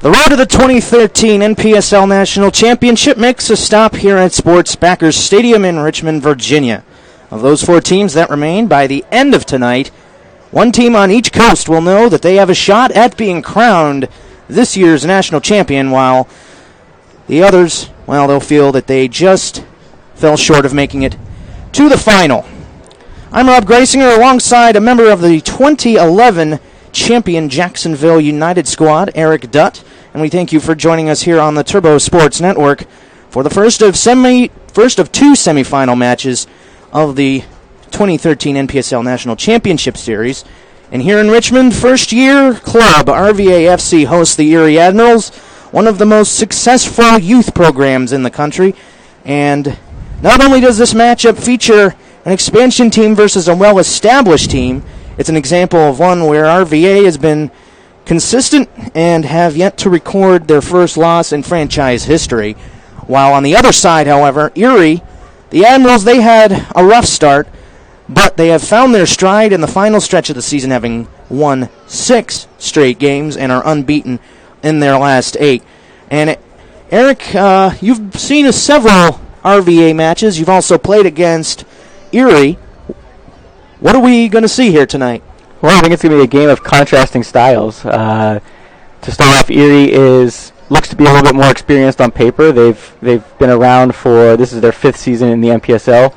The road to the 2013 NPSL National Championship makes a stop here at Sports Backers Stadium in Richmond, Virginia. Of those 4 teams that remain, by the end of tonight, 1 team on each coast will know that they have a shot at being crowned this year's national champion, while the others, well, they'll feel that they just fell short of making it to the final. I'm Rob Greisinger, alongside a member of the 2011 champion Jacksonville United squad, Eric Dutt, and we thank you for joining us here on the Turbo Sports Network for the first of 2 semifinal matches of the 2013 NPSL National Championship Series. And here in Richmond, first-year club RVA FC hosts the Erie Admirals, one of the most successful youth programs in the country. And not only does this matchup feature an expansion team versus a well-established team, it's an example of one where RVA has been consistent and have yet to record their first loss in franchise history. While on the other side, however, Erie, the Admirals, they had a rough start, but they have found their stride in the final stretch of the season, having won 6 straight games and are unbeaten in their last 8. And Eric, you've seen several RVA matches. You've also played against Erie. What are we going to see here tonight? Well, I think it's going to be a game of contrasting styles. To start off, Erie looks to be a little bit more experienced on paper. They've been around this is their 5th season in the NPSL.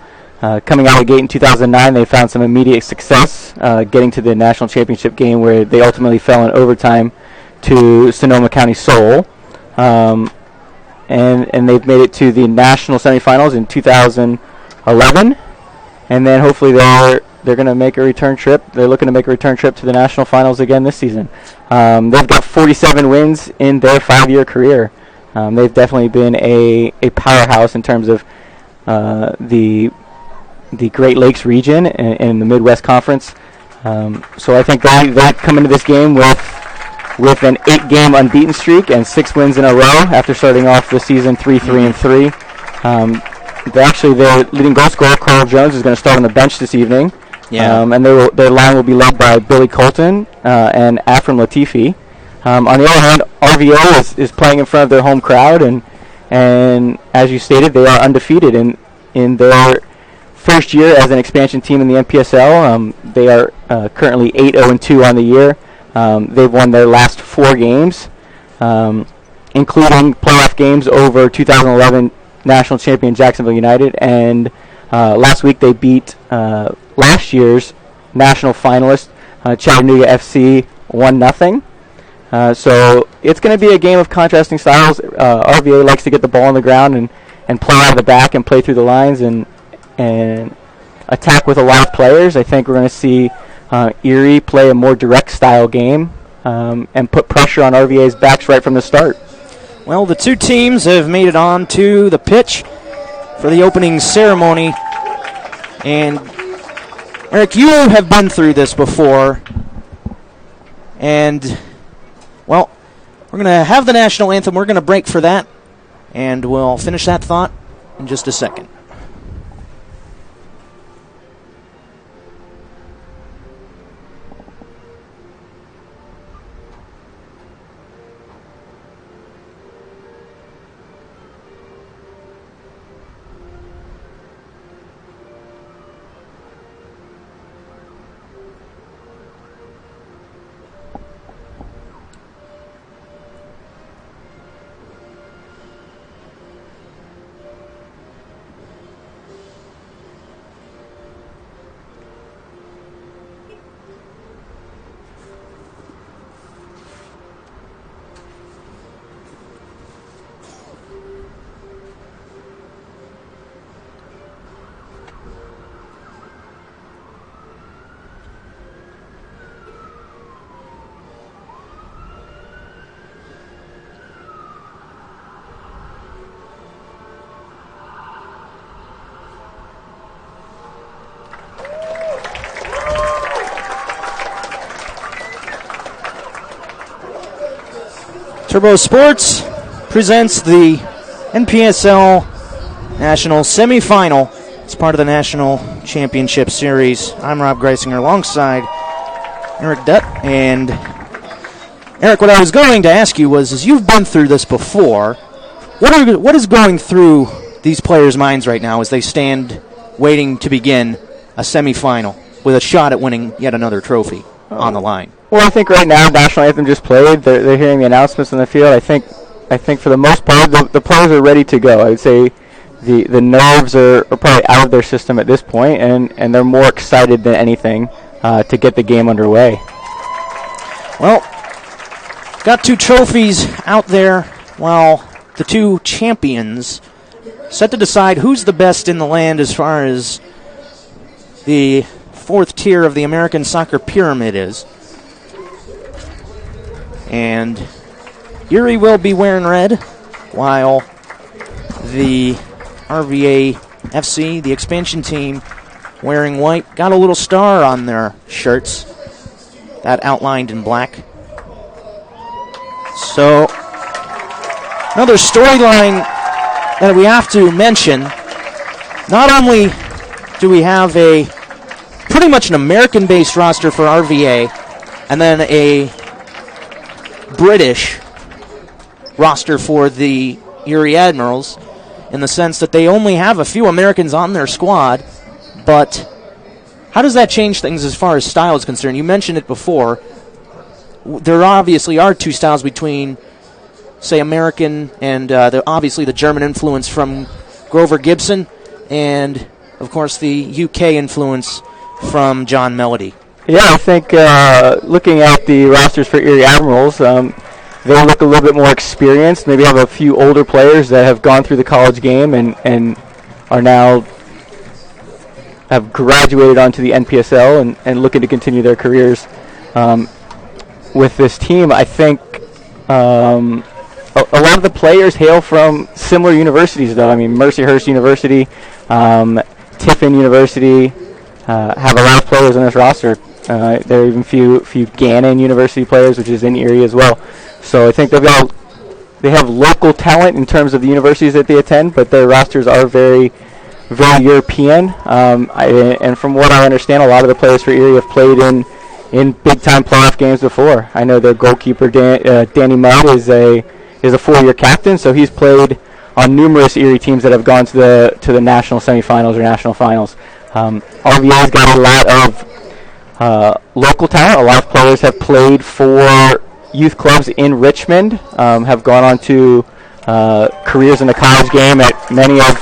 Coming out of the gate in 2009, they found some immediate success, getting to the national championship game where they ultimately fell in overtime to Sonoma County Seoul. And they've made it to the national semifinals in 2011. And then hopefully they're going to make a return trip. They're looking to make a return trip to the national finals again this season. They've got 47 wins in their 5-year career. They've definitely been a powerhouse in terms of the Great Lakes region and the Midwest Conference. So I think they come into this game with an 8-game unbeaten streak and 6 wins in a row after starting off the season 3-3-3. Their leading goal scorer, Carl Jones, is going to start on the bench this evening. Yeah. And their line will be led by Billy Colton and Afram Latifi. On the other hand, RVA is playing in front of their home crowd, and as you stated, they are undefeated in their first year as an expansion team in the NPSL. They are currently 8-0-2 on the year. They've won their last 4 games, including playoff games over 2011 national champion Jacksonville United, and last week they beat last year's national finalist Chattanooga FC 1-0. So it's going to be a game of contrasting styles. RVA likes to get the ball on the ground and play out of the back and play through the lines and attack with a lot of players. I think we're going to see Erie play a more direct style game and put pressure on RVA's backs right from the start. Well, the 2 teams have made it on to the pitch for the opening ceremony. And, Eric, you have been through this before. And, well, we're going to have the national anthem. We're going to break for that. And we'll finish that thought in just a second. Turbo Sports presents the NPSL National Semifinal. It's part of the National Championship Series. I'm Rob Greisinger alongside Eric Dutt, and Eric, what I was going to ask you was, as you've been through this before, what is going through these players' minds right now as they stand waiting to begin a semifinal with a shot at winning yet another trophy on the line? Well, I think right now national anthem just played. They're hearing the announcements in the field. I think for the most part the players are ready to go. I would say the nerves are probably out of their system at this point, and they're more excited than anything to get the game underway. Well, got 2 trophies out there, while the 2 champions set to decide who's the best in the land as far as the 4th tier of the American soccer pyramid is. And Erie will be wearing red, while the RVA FC, the expansion team, wearing white. Got a little star on their shirts, that outlined in black. So, another storyline that we have to mention. Not only do we have a pretty much an American-based roster for RVA, and then a British roster for the Erie Admirals, in the sense that they only have a few Americans on their squad, but how does that change things as far as style is concerned? You mentioned it before. There obviously are 2 styles between, say, American and obviously the German influence from Grover Gibson, and, of course, the UK influence from John Melody. Yeah, I think looking at the rosters for Erie Admirals, they look a little bit more experienced, maybe have a few older players that have gone through the college game and are now have graduated onto the NPSL and looking to continue their careers with this team. I think a lot of the players hail from similar universities, though. I mean, Mercyhurst University, Tiffin University have a lot of players on this roster. There are even few Gannon University players, which is in Erie as well. So I think they have local talent in terms of the universities that they attend, but their rosters are very, very European. And from what I understand, a lot of the players for Erie have played in big-time playoff games before. I know their goalkeeper, Danny Mudd, is a 4-year captain, so he's played on numerous Erie teams that have gone to the national semifinals or national finals. RVA's got a lot of local talent. A lot of players have played for youth clubs in Richmond, have gone on to careers in the college game. Many have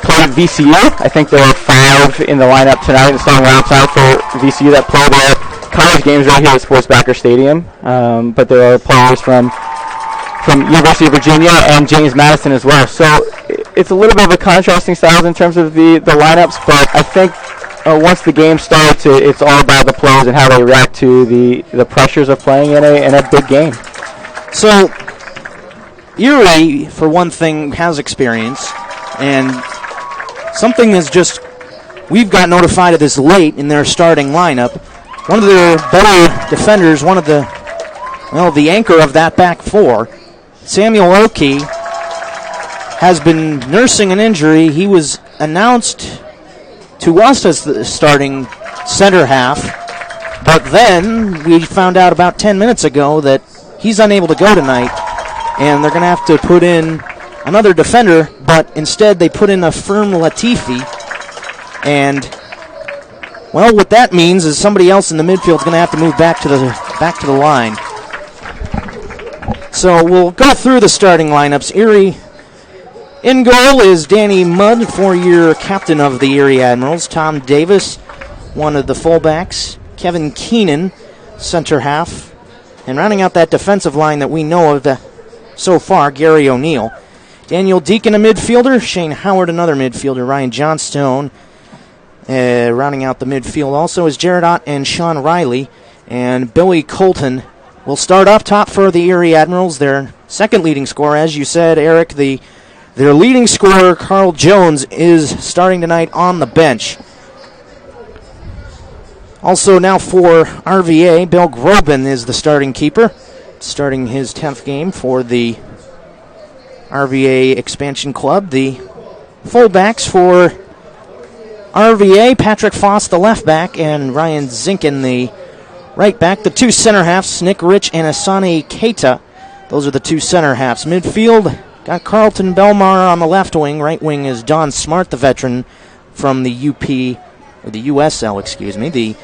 played VCU. I think there are 5 in the lineup tonight, the starting lineup tonight for VCU that play their college games right here at Sportsbacker Stadium. But there are players from University of Virginia and James Madison as well. So it's a little bit of a contrasting styles in terms of the lineups, but I think once the game starts, it's all about the players and how they react to the pressures of playing in a big game. So Erie, for one thing, has experience, and something that's just, we've got notified of this late in their starting lineup. One of their better defenders, the anchor of that back 4, Samuel Oakey, has been nursing an injury. He was announced to us as the starting center half, but then we found out about 10 minutes ago that he's unable to go tonight, and they're going to have to put in another defender, but instead they put in a Firm Latifi, and, well, what that means is somebody else in the midfield is going to have to move back to the line. So we'll go through the starting lineups. Erie in goal is Danny Mudd, 4-year captain of the Erie Admirals. Tom Davis, one of the fullbacks. Kevin Keenan, center half. And rounding out that defensive line that we know of so far, Gary O'Neill. Daniel Deacon, a midfielder. Shane Howard, another midfielder. Ryan Johnstone, rounding out the midfield also is Jared Ott and Sean Riley. And Billy Colton will start up top for the Erie Admirals. Their second leading scorer, as you said, Eric, their leading scorer, Carl Jones, is starting tonight on the bench. Also now for RVA, Bill Groban is the starting keeper, starting his 10th game for the RVA Expansion Club. The fullbacks for RVA, Patrick Foss, the left back, and Ryan Zinkin, the Right back, the two center halves, Nick Rich and Asani Keita. Those are the two center halves. Midfield, got Carlton Belmar on the left wing. Right wing is Don Smart, the veteran from the the USL, excuse me. The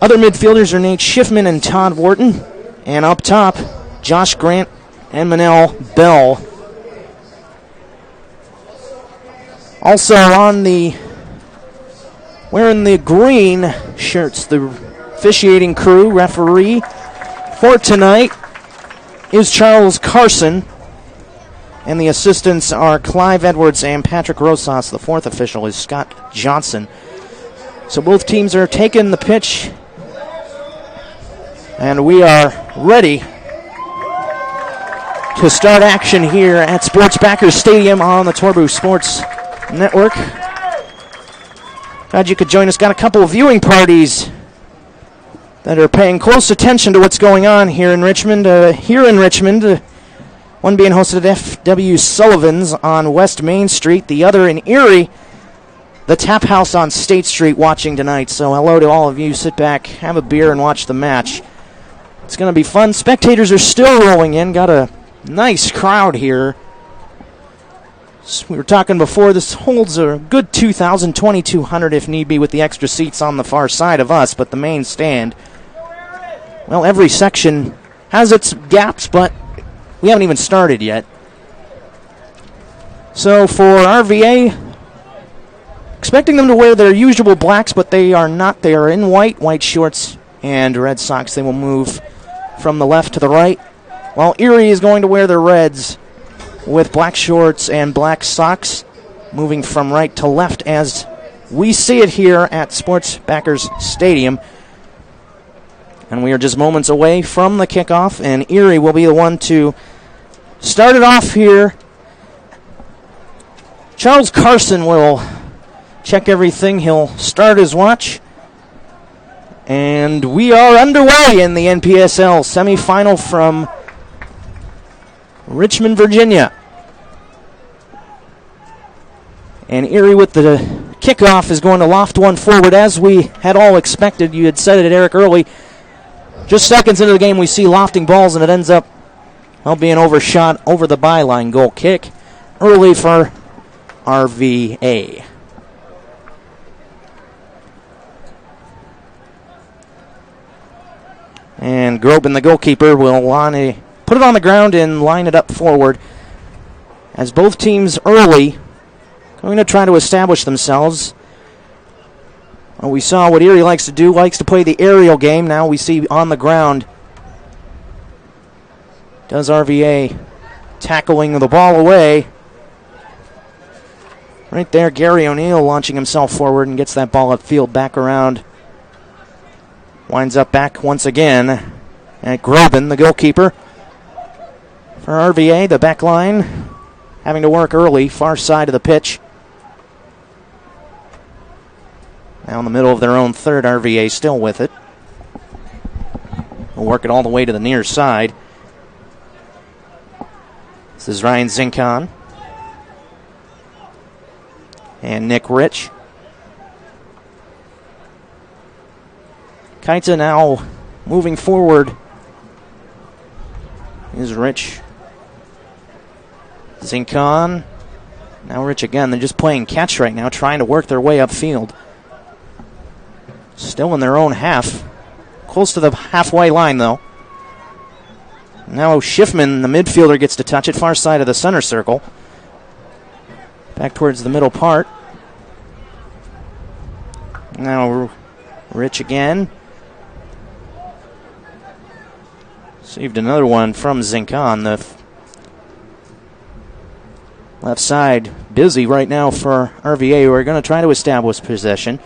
other midfielders are Nate Schiffman and Todd Wharton. And up top, Josh Grant and Manel Bell. Also wearing the green shirts, the officiating crew, referee for tonight is Charles Carson. And the assistants are Clive Edwards and Patrick Rosas. The fourth official is Scott Johnson. So both teams are taking the pitch. And we are ready to start action here at Sports Backers Stadium on the Torbu Sports Network. Glad you could join us. Got a couple of viewing parties that are paying close attention to what's going on here in Richmond. One being hosted at F.W. Sullivan's on West Main Street. The other in Erie, the Tap House on State Street, watching tonight. So hello to all of you. Sit back, have a beer, and watch the match. It's going to be fun. Spectators are still rolling in. Got a nice crowd here. So we were talking before, this holds a good 2,000, 2,200 if need be, with the extra seats on the far side of us. But the main stand, well, every section has its gaps, but we haven't even started yet. So for RVA, expecting them to wear their usual blacks, but they are not. They are in white shorts and red socks. They will move from the left to the right, while Erie is going to wear their reds with black shorts and black socks, moving from right to left as we see it here at Sports Backers Stadium. And we are just moments away from the kickoff, and Erie will be the one to start it off here. Charles Carson will check everything. He'll start his watch. And we are underway in the NPSL semifinal from Richmond, Virginia. And Erie with the kickoff is going to loft one forward as we had all expected. You had said it, Eric, early. Just seconds into the game, we see lofting balls, and it ends up being overshot over the byline. Goal kick early for RVA. And Groban, the goalkeeper, will put it on the ground and line it up forward. As both teams early going to try to establish themselves. Well, we saw what Erie likes to do, likes to play the aerial game. Now we see on the ground. Does RVA tackling the ball away. Right there, Gary O'Neill launching himself forward and gets that ball upfield, back around. Winds up back once again at Groban, the goalkeeper. For RVA, the back line having to work early, far side of the pitch. Now in the middle of their own third, RVA still with it. We'll work it all the way to the near side. This is Ryan Zinkon and Nick Rich. Kaita now moving forward. Here's Rich. Zinkon. Now Rich again. They're just playing catch right now, trying to work their way upfield. Still in their own half. Close to the halfway line, though. Now Schiffman, the midfielder, gets to touch it, far side of the center circle. Back towards the middle part. Now Rich again. Saved another one from Zinkon. The left side busy right now for RVA, who are going to try to establish possession.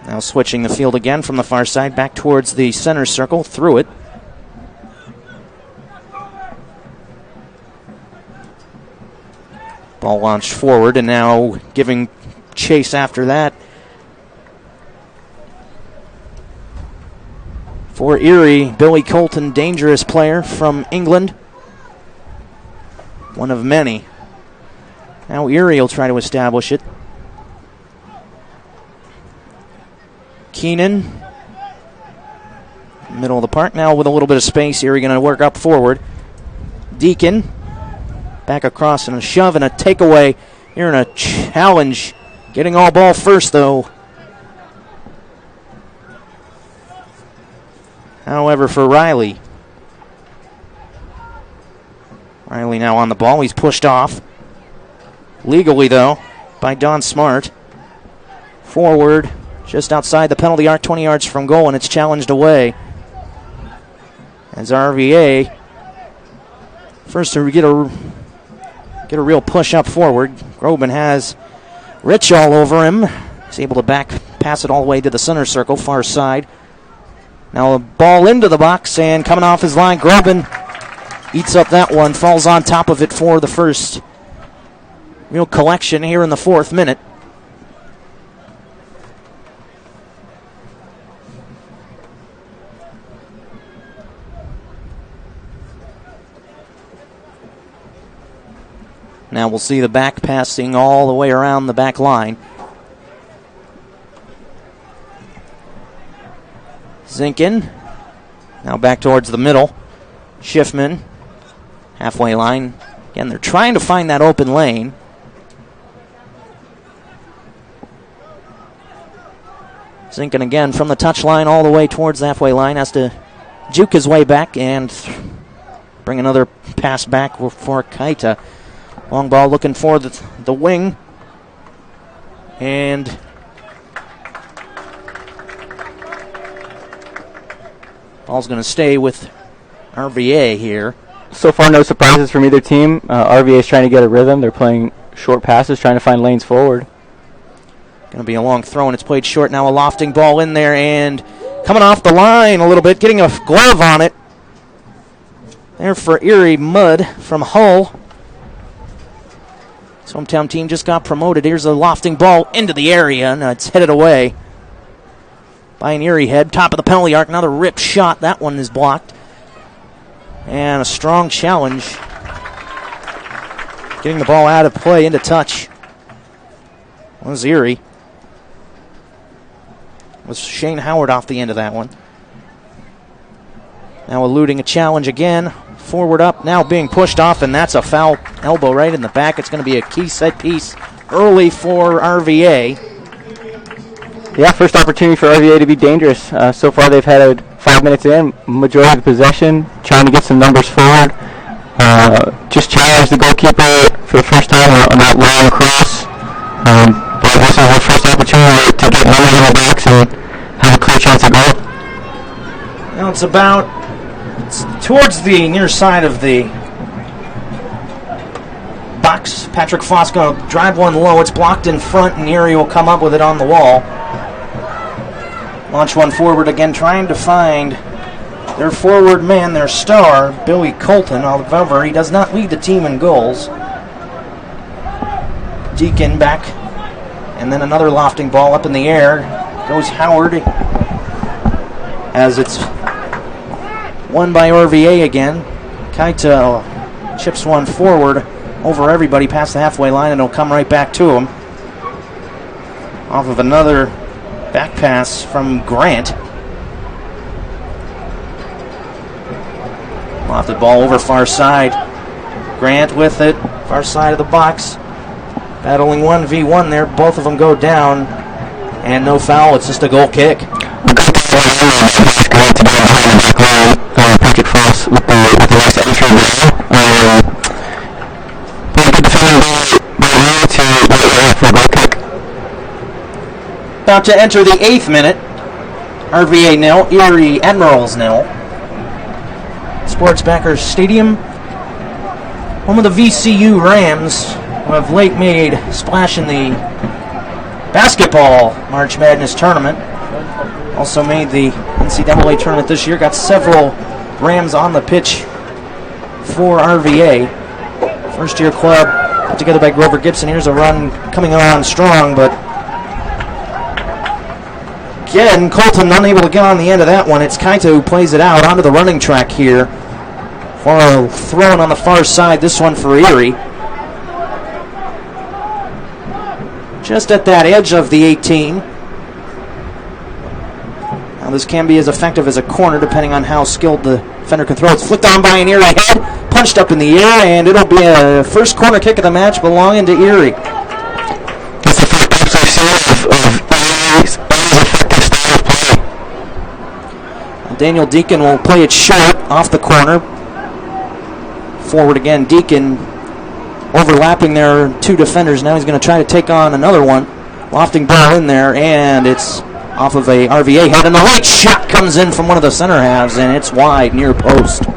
Now switching the field again from the far side back towards the center circle, through it. Ball launched forward, and now giving chase after that for Erie, Billy Colton, dangerous player from England. One of many. Now Erie will try to establish it. Keenan. Middle of the park now with a little bit of space. Erie going to work up forward. Deacon. Back across and a shove and a takeaway here in a challenge. Getting all ball first, though. However, for Riley. Riley now on the ball. He's pushed off. Legally, though, by Don Smart. Forward, just outside the penalty arc, 20 yards from goal, and it's challenged away. As RVA, first to get a real push up forward. Groban has Rich all over him. He's able to pass it all the way to the center circle, far side. Now a ball into the box, and coming off his line, Groban eats up that one, falls on top of it for the first real collection here in the 4th minute. Now we'll see the back passing all the way around the back line. Zinkin. Now back towards the middle. Schiffman. Halfway line. Again, they're trying to find that open lane. Zinkin again from the touchline all the way towards the halfway line. Has to juke his way back and bring another pass back for Kaita. Long ball looking for the wing. And ball's going to stay with RVA here. So far, no surprises from either team. RVA is trying to get a rhythm. They're playing short passes, trying to find lanes forward. Going to be a long throw, and it's played short. Now a lofting ball in there, and coming off the line a little bit, getting a glove on it. There for Erie Mudd from Hull. His hometown team just got promoted. Here's a lofting ball into the area, and it's headed away by an Erie head. Top of the penalty arc, another rip shot. That one is blocked. And a strong challenge. Getting the ball out of play into touch was Erie. Was Shane Howard off the end of that one. Now eluding a challenge again. Forward up, now being pushed off, and that's a foul elbow right in the back. It's going to be a key set piece early for RVA. Yeah, first opportunity for RVA to be dangerous. So far they've had 5 minutes in, majority of the possession, trying to get some numbers forward. Just challenged the goalkeeper for the first time on that long cross. But this is their first opportunity to get numbers in the box and have a clear chance of goal. Now it's towards the near side of the box. Patrick Foss going to drive one low. It's blocked in front, and Erie will come up with it on the wall. Launch one forward again, trying to find their forward man, their star, Billy Colton. However, he does not lead the team in goals. Deacon back, and then another lofting ball up in the air. Goes Howard as it's won by RVA again. Kaita chips one forward over everybody past the halfway line, and it'll come right back to him. Off of another back pass from Grant. Lofted ball over far side. Grant with it, far side of the box. Battling 1v1 there. Both of them go down. And no foul, it's just a goal kick. Patrick Foss with the last entry. For a goal kick. About to enter the 8th minute. RVA nil, Erie Admirals nil. Sportsbacker Stadium. Home of the VCU Rams, who have late made splash in the basketball March Madness tournament. Also made the NCAA tournament this year. Got several Rams on the pitch for RVA. First year club put together by Grover Gibson. Here's a run coming on strong, but again, Colton unable to get on the end of that one. It's Kaita who plays it out onto the running track here for a throw on the far side. This one for Erie. Just at that edge of the 18. this can be as effective as a corner depending on how skilled the defender can throw. It's flicked on by an Erie head, punched up in the air, and it'll be a first corner kick of the match belonging to Erie. That's the first match I've seen of Erie's effective style of play. Daniel Deacon will play it short off the corner. Forward again, Deacon overlapping their two defenders. Now he's going to try to take on another one. Lofting ball in there, and it's off of a RVA head, and the right shot comes in from one of the center halves, and it's wide, near post. Like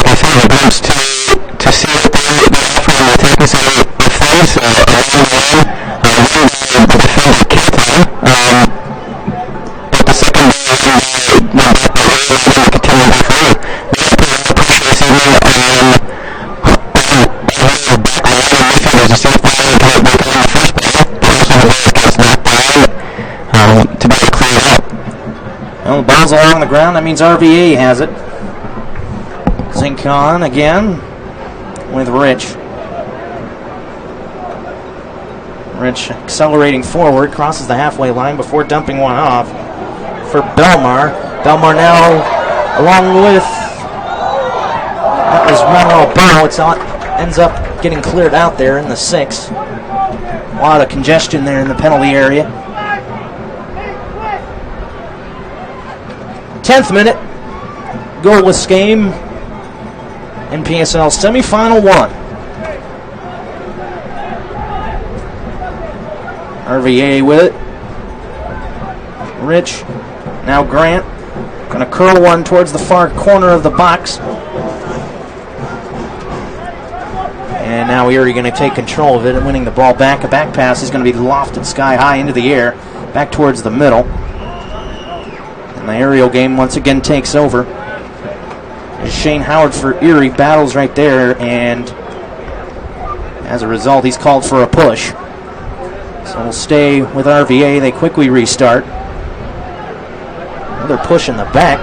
I said, it comes to see what they offer on the attacking side of things. The defense kicked them. But the second continue to further. To be cleared out. Well, the ball's along the ground. That means RVA has it. Zinkon again with Rich. Rich accelerating forward, crosses the halfway line before dumping one off for Belmar. Belmar now along with, that was Manuel Bell. It ends up getting cleared out there in the 6. A lot of congestion there in the penalty area. 10th minute, goalless game. NPSL semifinal 1. RVA with it. Rich. Now Grant. Going to curl one towards the far corner of the box. And now Erie going to take control of it and winning the ball back. A back pass is going to be lofted sky high into the air. Back towards the middle. And the aerial game once again takes over. Shane Howard for Erie battles right there, and as a result, he's called for a push. So we'll stay with RVA. They quickly restart. Another push in the back.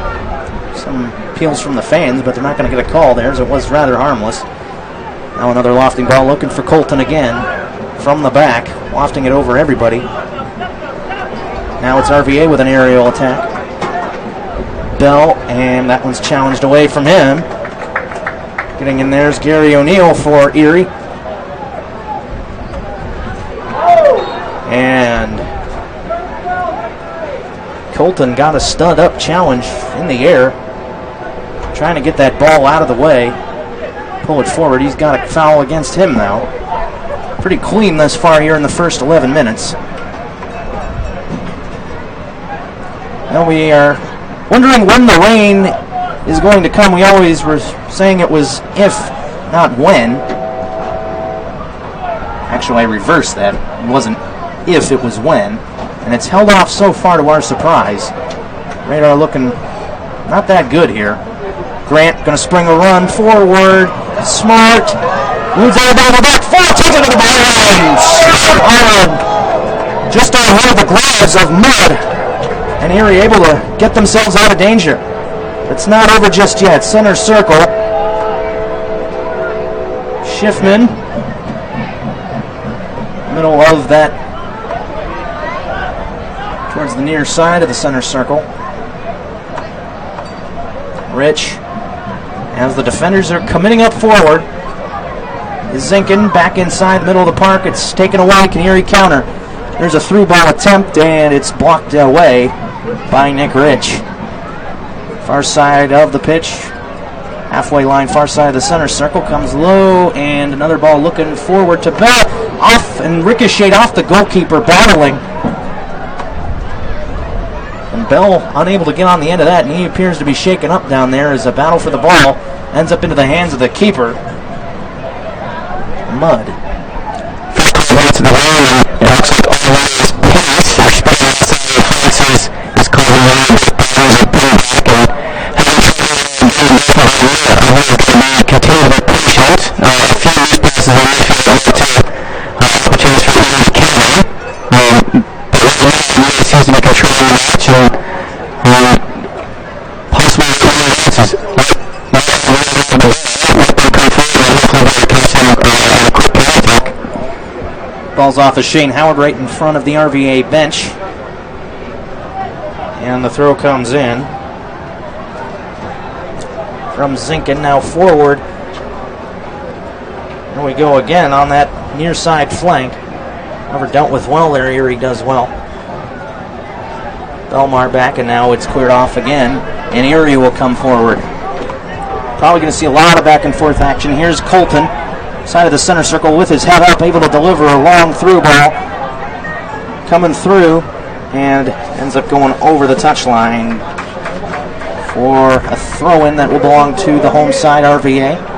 Some appeals from the fans, but they're not going to get a call there, as it was rather harmless. Now another lofting ball looking for Colton again from the back, lofting it over everybody. Now it's RVA with an aerial attack. Bell, and that one's challenged away from him. Getting in there is Gary O'Neill for Erie. And Colton got a stud-up challenge in the air. Trying to get that ball out of the way. Pull it forward. He's got a foul against him now. Pretty clean thus far here in the first 11 minutes. Now we are wondering when the rain is going to come. We always were saying it was if, not when. Actually, I reversed that. It wasn't if, it was when. And it's held off so far to our surprise. Radar looking not that good here. Grant going to spring a run forward. Smart. Moves out of the back. Four, takes it to the line. Just on one of the gloves of mud. And Erie able to get themselves out of danger. It's not over just yet. Center circle. Schiffman. Middle of that. Towards the near side of the center circle. Rich. As the defenders are committing up forward. Zinkin back inside the middle of the park. It's taken away. Can Erie counter? There's a through ball attempt, and it's blocked away by Nick Rich. Far side of the pitch. Halfway line, far side of the center circle. Comes low, and another ball looking forward to Bell. Off and ricocheted off the goalkeeper, battling. And Bell unable to get on the end of that, and he appears to be shaken up down there as a battle for the ball ends up into the hands of the keeper. Mud. First to the line, it looks like all of his pace, is causing a lot of back and continue to be patient. A few loose passes on the field to put chance for Erie to counter. But it seems to be controlling the match, and possibly advances. Let them come forward and hopefully catch him on a quick counter attack. Ball's off of Shane Howard right in front of the RVA bench. And the throw comes in from Zinkin, now forward. There we go again on that near side flank. Never dealt with well there. Erie does well. Belmar back, and now it's cleared off again. And Erie will come forward. Probably going to see a lot of back and forth action. Here's Colton, side of the center circle with his head up, able to deliver a long through ball. Coming through, and ends up going over the touchline for a throw-in that will belong to the home side RVA.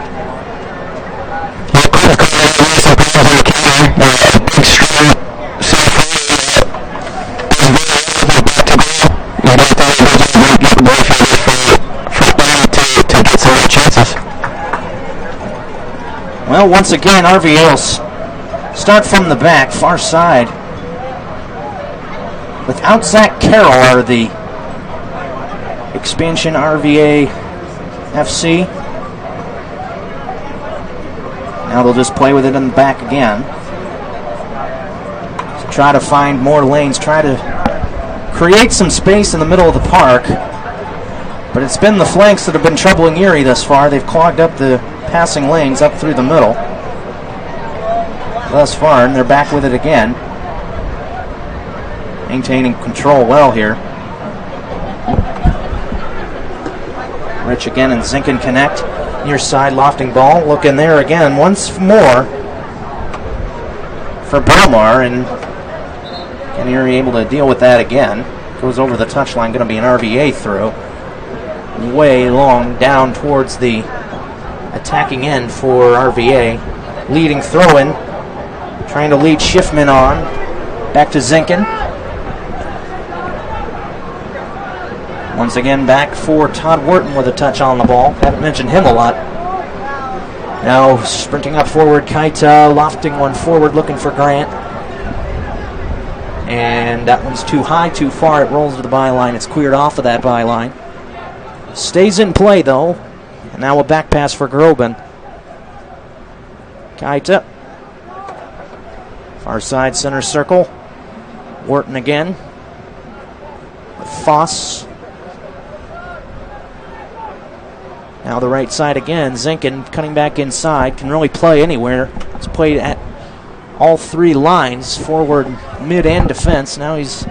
Well, once again, RVA will start from the back, far side. Without Zach Carroll are the expansion RVA FC. Now they'll just play with it in the back again. So try to find more lanes, try to create some space in the middle of the park. But it's been the flanks that have been troubling Erie thus far. They've clogged up the passing lanes up through the middle thus far, and they're back with it again. Maintaining control well here. Rich again and Zinkin connect. Near side lofting ball. Looking there again once more for Belmar, and Erie able to deal with that again. Goes over the touchline, going to be an RVA throw. Way long down towards the attacking end for RVA. Leading throw-in. Trying to lead Schiffman on. Back to Zinkin. Once again back for Todd Wharton with a touch on the ball. Haven't mentioned him a lot. Now sprinting up forward, Kaita lofting one forward, looking for Grant. And that one's too high, too far. It rolls to the byline. It's cleared off of that byline. Stays in play though. And now a back pass for Groban. Kaita. Far side center circle. Wharton again. With Foss. Now the right side again. Zinkin cutting back inside. Can really play anywhere. He's played at all three lines. Forward, mid, and defense. Now he's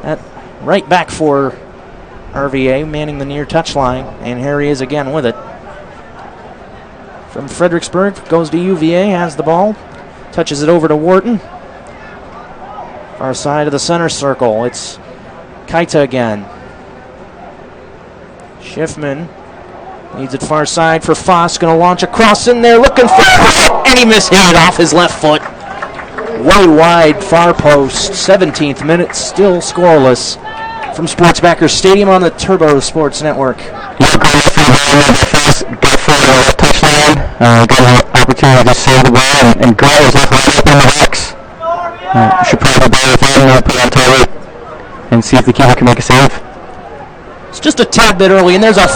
at right back for RVA, manning the near touchline. And here he is again with it. From Fredericksburg, goes to UVA, has the ball. Touches it over to Wharton. Far side of the center circle. It's Kaita again. Schiffman needs it far side for Foss. Going to launch across in there, looking for and he mishit it off his left foot. Way wide, far post. 17th minute, still scoreless. From Sportsbacker Stadium on the Turbo Sports Network. Got an opportunity to save the ball, and Grant was left right up in the box. Should probably ball with him, put it on target, and see if the keeper can make a save. It's just a tad bit early, and there's a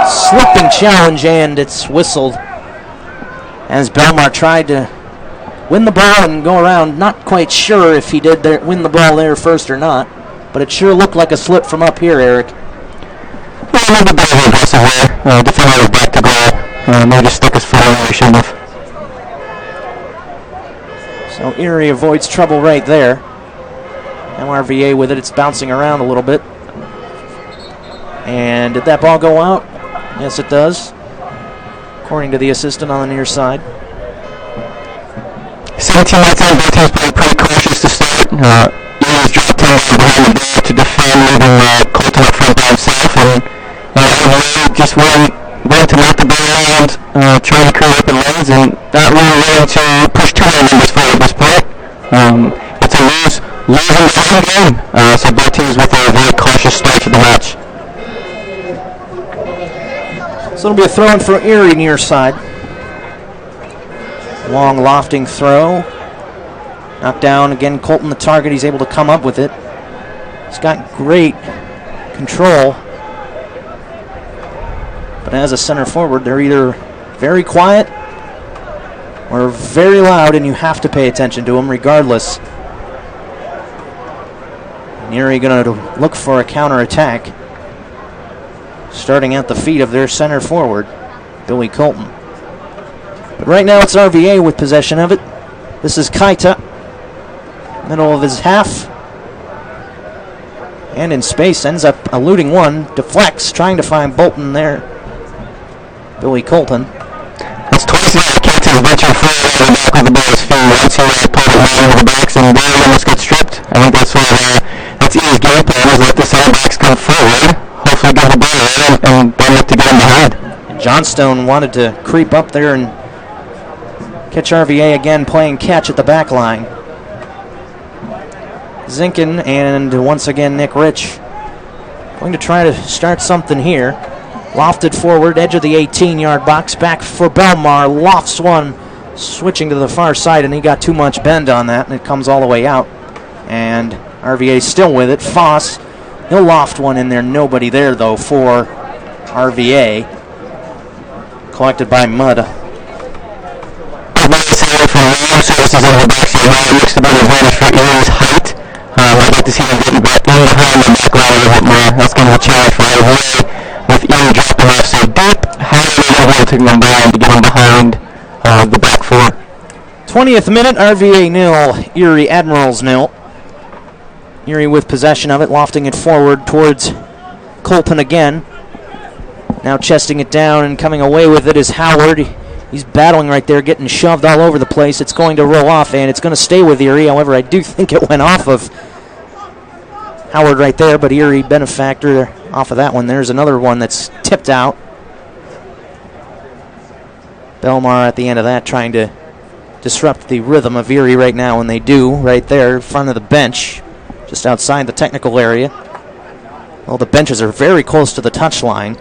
slipping challenge, and it's whistled. As Belmar tried to win the ball and go around, not quite sure if he did win the ball there first or not, but it sure looked like a slip from up here, Eric. Well, a little bit of aggressive there. Defender was back to goal. Maybe stuck his foot on where he shouldn't have. So Erie avoids trouble right there. Now RVA with it. It's bouncing around a little bit. And did that ball go out? Yes, it does. According to the assistant on the near side. 17 minutes in, both teams playing pretty cautious to start. Erie's dropped in behind the ball to defend, leaving Colton up front by himself. And just went to knock the ball around, trying to create open lanes, and not really willing to push too many numbers forward at this point. It's a losing game, so both teams with a very cautious start to the match. So it'll be a throw-in for Erie near side. Long lofting throw. Knocked down again. Colton the target. He's able to come up with it. He's got great control. But as a center forward, they're either very quiet are very loud, and you have to pay attention to them regardless. And Erie going to look for a counterattack, starting at the feet of their center forward, Billy Colton. But right now it's RVA with possession of it. This is Kaita, middle of his half. And in space, ends up eluding one, deflects, trying to find Bolton there. Billy Colton. That's twice now. Kaita's ventured forward on the back with the ball's feet. Once he pulled it down over the backs and there he almost gets stripped. I think that's Erie's game plan, is let the center backs come forward, hopefully get the ball in, and then look to get him behind. And Johnstone wanted to creep up there and catch RVA again, playing catch at the back line. Zinkin and once again Nick Rich going to try to start something here. Lofted forward, edge of the 18-yard box, back for Belmar, lofts one, switching to the far side, and he got too much bend on that, and it comes all the way out. And RVA still with it. Foss, he'll loft one in there, nobody there though for RVA. Collected by Mudd. Looks to be an advantage for Erie's height. I'd like to see them getting back in behind the back line a little bit more. That's going to be a challenge for RVA. With Erie dropping off so deep, how are they able to take them down to get them behind the back four? 20th minute, RVA 0, Erie Admirals 0. Erie with possession of it, lofting it forward towards Colton again. Now chesting it down and coming away with it is Howard. He's battling right there, getting shoved all over the place. It's going to roll off, and it's going to stay with Erie. However, I do think it went off of Howard right there, but Erie benefactor off of that one. There's another one that's tipped out. Belmar at the end of that trying to disrupt the rhythm of Erie right now, and they do right there in front of the bench, just outside the technical area. Well, the benches are very close to the touchline.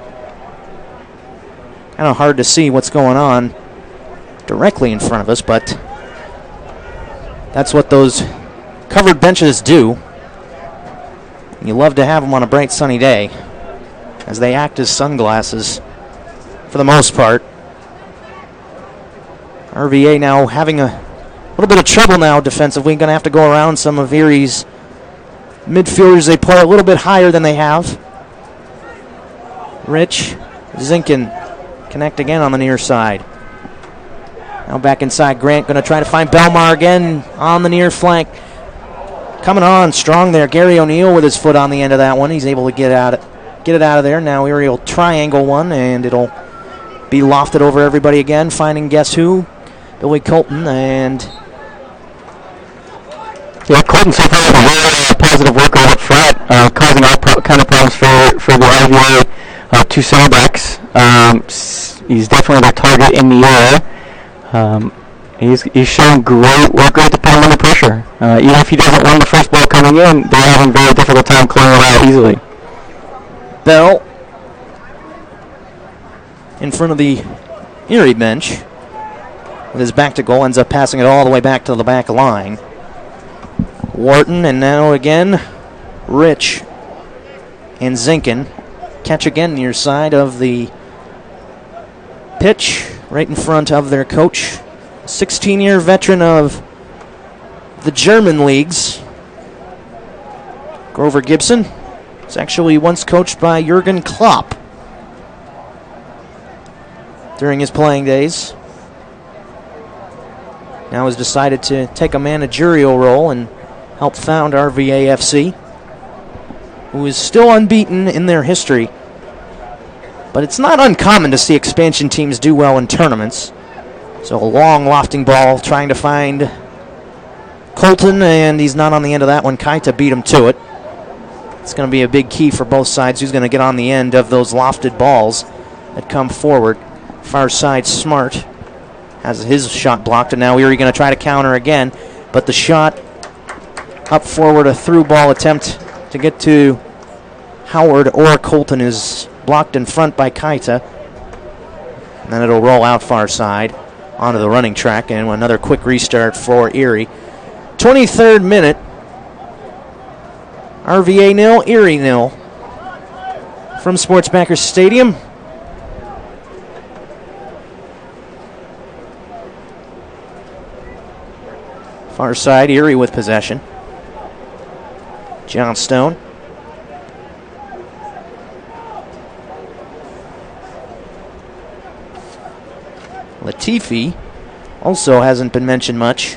Kind of hard to see what's going on directly in front of us, but that's what those covered benches do. You love to have them on a bright sunny day, as they act as sunglasses for the most part. RVA now having a little bit of trouble now defensively. Going to have to go around some of Erie's midfielders. They play a little bit higher than they have. Rich, Zinkin connect again on the near side. Now back inside, Grant going to try to find Belmar again on the near flank. Coming on strong there, Gary O'Neill with his foot on the end of that one. He's able to get it out of there. Now Erie will triangle one, and it'll be lofted over everybody again, finding guess who? Billy Colton, and yeah, Colton so far with a very positive work up front, causing all kind of problems for the RVA two center backs. He's definitely their target in the air. He's showing great work rate to put him under pressure. Even if he doesn't win the first ball coming in, they're having a very difficult time clearing it out easily. Bell in front of the Erie bench with his back to goal, ends up passing it all the way back to the back line. Wharton, and now again Rich and Zinkin. Catch again near side of the pitch, right in front of their coach. 16-year veteran of the German leagues, Grover Gibson. He's actually once coached by Jurgen Klopp during his playing days. Now has decided to take a managerial role and help found RVA FC, who is still unbeaten in their history. But it's not uncommon to see expansion teams do well in tournaments. So a long lofting ball trying to find Colton, and he's not on the end of that one. Kaita beat him to it. It's going to be a big key for both sides. Who's going to get on the end of those lofted balls that come forward? Far side, Smart has his shot blocked, and now Erie going to try to counter again. But the shot up forward, a through ball attempt to get to Howard or Colton, is blocked in front by Kaita. And then it'll roll out far side onto the running track, and another quick restart for Erie. 23rd minute. RVA 0, Erie 0. From Sportsbackers Stadium. Far side, Erie with possession. Johnstone. Latifi also hasn't been mentioned much.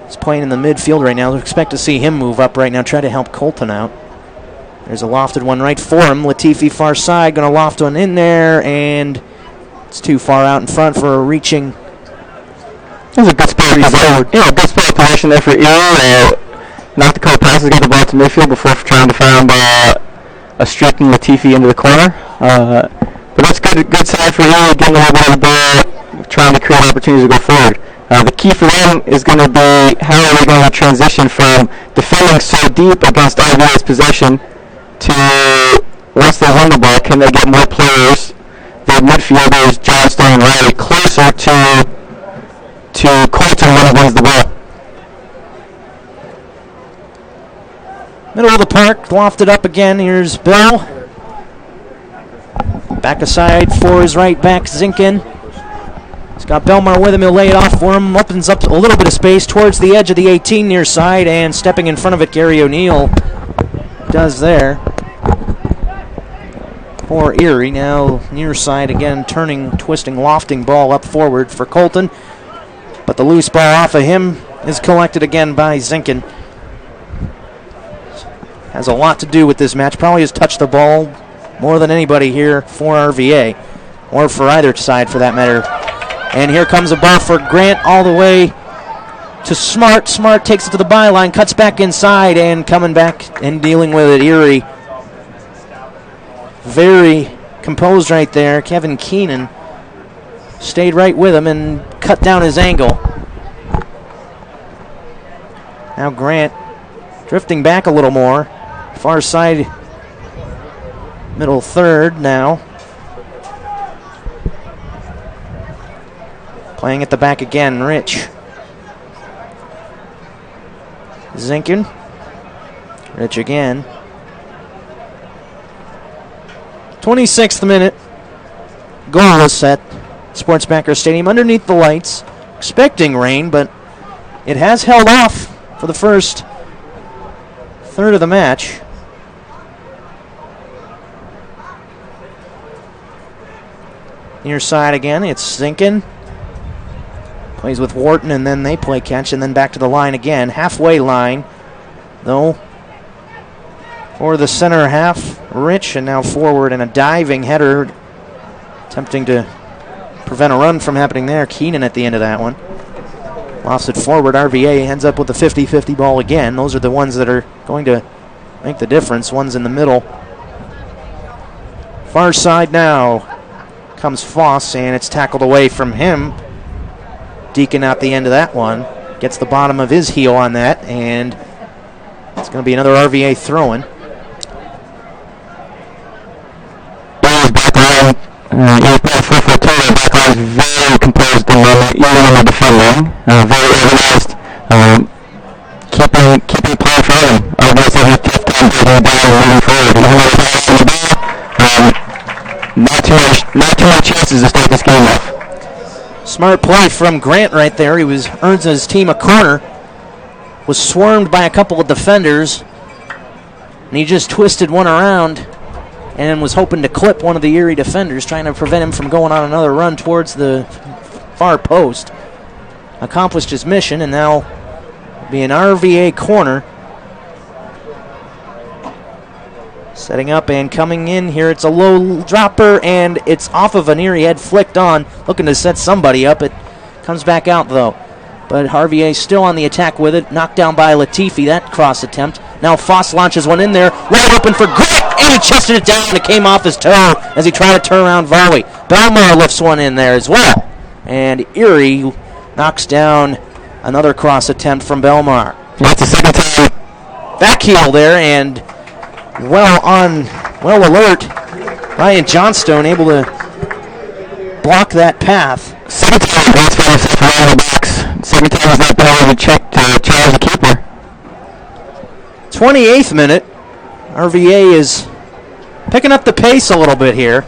He's playing in the midfield right now. We expect to see him move up right now, try to help Colton out. There's a lofted one right for him. Latifi far side, going to loft one in there, and it's too far out in front for a reaching. It was a good spot forward. Yeah, good spot position there for Erie. Knocked a couple passes, got the ball to midfield before trying to find a streaking Latifi into the corner. But that's good side for Erie, getting a little bit of the ball, trying to create opportunities to go forward. The key for them is going to be how are they going to transition from defending so deep against RVA's possession to, once they win the ball, can they get more players, their midfielders, Johnstone and Riley, closer to Colton when he wins the ball. Middle of the park, lofted up again. Here's Bell. Back aside for his right back, Zinkin. He's got Belmar with him. He'll lay it off for him. Opens up a little bit of space towards the edge of the 18 near side, and stepping in front of it, Gary O'Neill does there for Erie. Now near side again, turning, twisting, lofting ball up forward for Colton. But the loose ball off of him is collected again by Zinkin. Has a lot to do with this match. Probably has touched the ball more than anybody here for RVA, or for either side for that matter. And here comes a ball for Grant all the way to Smart. Smart takes it to the byline, cuts back inside, and coming back and dealing with it, Erie. Very composed right there. Kevin Keenan stayed right with him and cut down his angle. Now Grant drifting back a little more. Far side, middle third now. Playing at the back again, Rich. Zinkin. Rich again. 26th minute. Goalless at Sportsbacker Stadium underneath the lights. Expecting rain, but it has held off for the first third of the match. Near side again, it's Zinkin. Plays with Wharton, and then they play catch, and then back to the line again. Halfway line, though, for the center half, Rich, and now forward, and a diving header, attempting to prevent a run from happening there. Keenan at the end of that one. Lofts it forward. RVA ends up with the 50-50 ball again. Those are the ones that are going to make the difference. One's in the middle. Far side now comes Foss, and it's tackled away from him. Deacon out the end of that one. Gets the bottom of his heel on that, and it's going to be another RVA throw-in. Very composed and even in the defending. Very organized. Keeping play in front of him. RVA's having a tough time breaking down and moving forward. Not too many chances to start this game off. Smart play from Grant right there. He earns his team a corner. Was swarmed by a couple of defenders, and he just twisted one around and was hoping to clip one of the Erie defenders, trying to prevent him from going on another run towards the far post. Accomplished his mission, and now be an RVA corner. Setting up and coming in here. It's a low dropper, and it's off of an Erie head, flicked on, looking to set somebody up. It comes back out, though. But RVA still on the attack with it. Knocked down by Latifi, that cross attempt. Now Foss launches one in there. Wide open for Grant, and he chested it down, and it came off his toe as he tried to turn around volley. Belmar lifts one in there as well. And Erie knocks down another cross attempt from Belmar. That's the second time. Back heel there, and well alert. Ryan Johnstone able to block that path. Second time Grant's found himself around the box. Second time he's not been able to check to charge the keeper. 28th minute. RVA is picking up the pace a little bit here.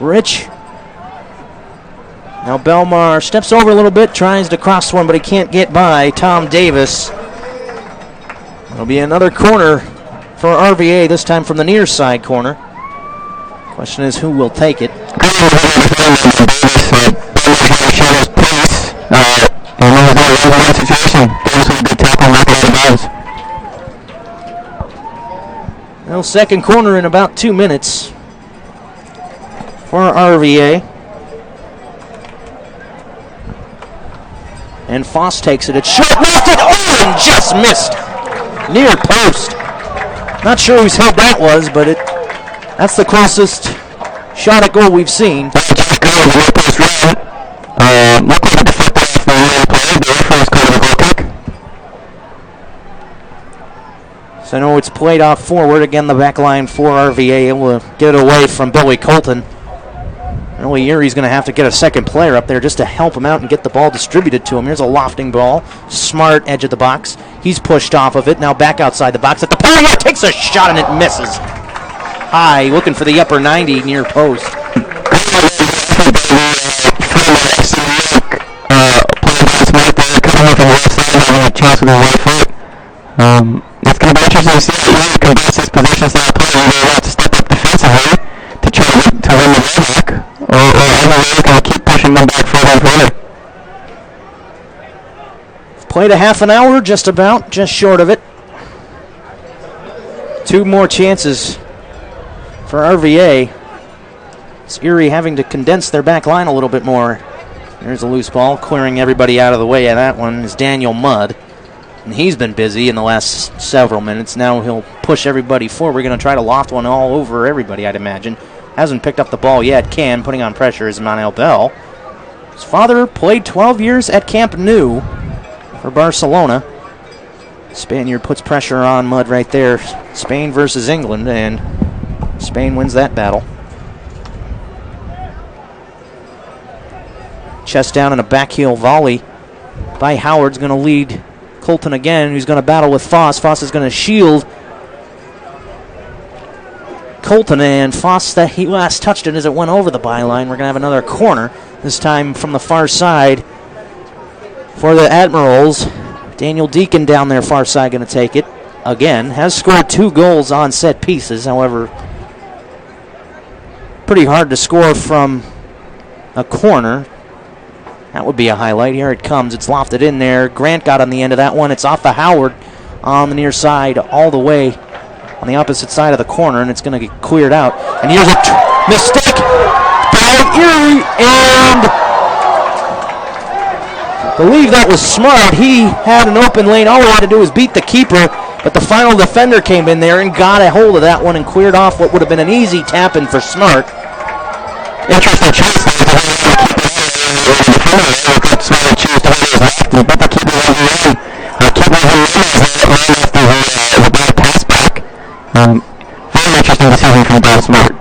Rich Now Belmar steps over a little bit, tries to cross one, but he can't get by Tom Davis. It'll be another corner for RVA, this time from the near side corner. Question is who will take it. Well, second corner in about 2 minutes for RVA. And Foss takes it. It's short, lifted, and just missed. Near post. Not sure whose head that was, but that's the closest shot at goal we've seen. So I know it's played off forward. Again, the back line for RVA able to get it away from Billy Colton. Really, Erie's going to have to get a second player up there just to help him out and get the ball distributed to him. Here's a lofting ball. Smart edge of the box. He's pushed off of it. Now back outside the box at the point. Takes a shot and it misses. High, looking for the upper 90 near post. It's going to be interesting to see if he converts his possession style play. He's going to have to step up defensively to try to win the ball back, or he's going to keep pushing them back further and further. Played a half an hour, just short of it. 2 more chances for RVA. It's Erie having to condense their back line a little bit more. There's a loose ball, clearing everybody out of the way of that one is Daniel Mudd. And he's been busy in the last several minutes. Now he'll push everybody forward. We're going to try to loft one all over everybody, I'd imagine. Hasn't picked up the ball yet. Putting on pressure is Manuel Bell. His father played 12 years at Camp Nou for Barcelona. Spaniard puts pressure on Mudd right there. Spain versus England, and Spain wins that battle. Chest down and a backheel volley by Howard's going to lead Colton again, who's going to battle with Foss. Foss is going to shield Colton, and Foss, that he last touched it as it went over the byline. We're going to have another corner, this time from the far side for the Admirals. Daniel Deacon down there far side going to take it again. Has scored 2 goals on set pieces, however, pretty hard to score from a corner. That would be a highlight. Here it comes. It's lofted in there. Grant got on the end of that one. It's off of Howard on the near side all the way on the opposite side of the corner, and it's going to get cleared out. And here's a mistake by Erie, and I believe that was Smart. He had an open lane. All he had to do was beat the keeper, but the final defender came in there and got a hold of that one and cleared off what would have been an easy tap-in for Smart. Interesting choice. Very interesting decision from Don Smart.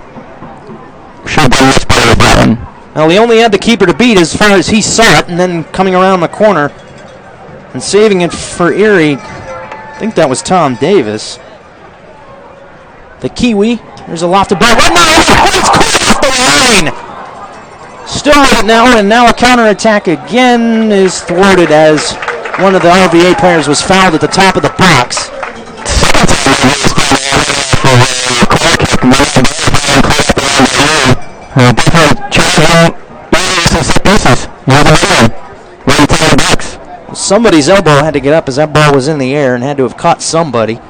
Should have done much better with that one. Well, he only had the keeper to beat as far as he saw it, and then coming around the corner and saving it for Erie. I think that was Tom Davis. The Kiwi. There's a lofted ball. Right now, it's caught off the line. Still with it now, and now a counterattack again is thwarted as one of the RVA players was fouled at the top of the box. Somebody's elbow had to get up as that ball was in the air and had to have caught somebody.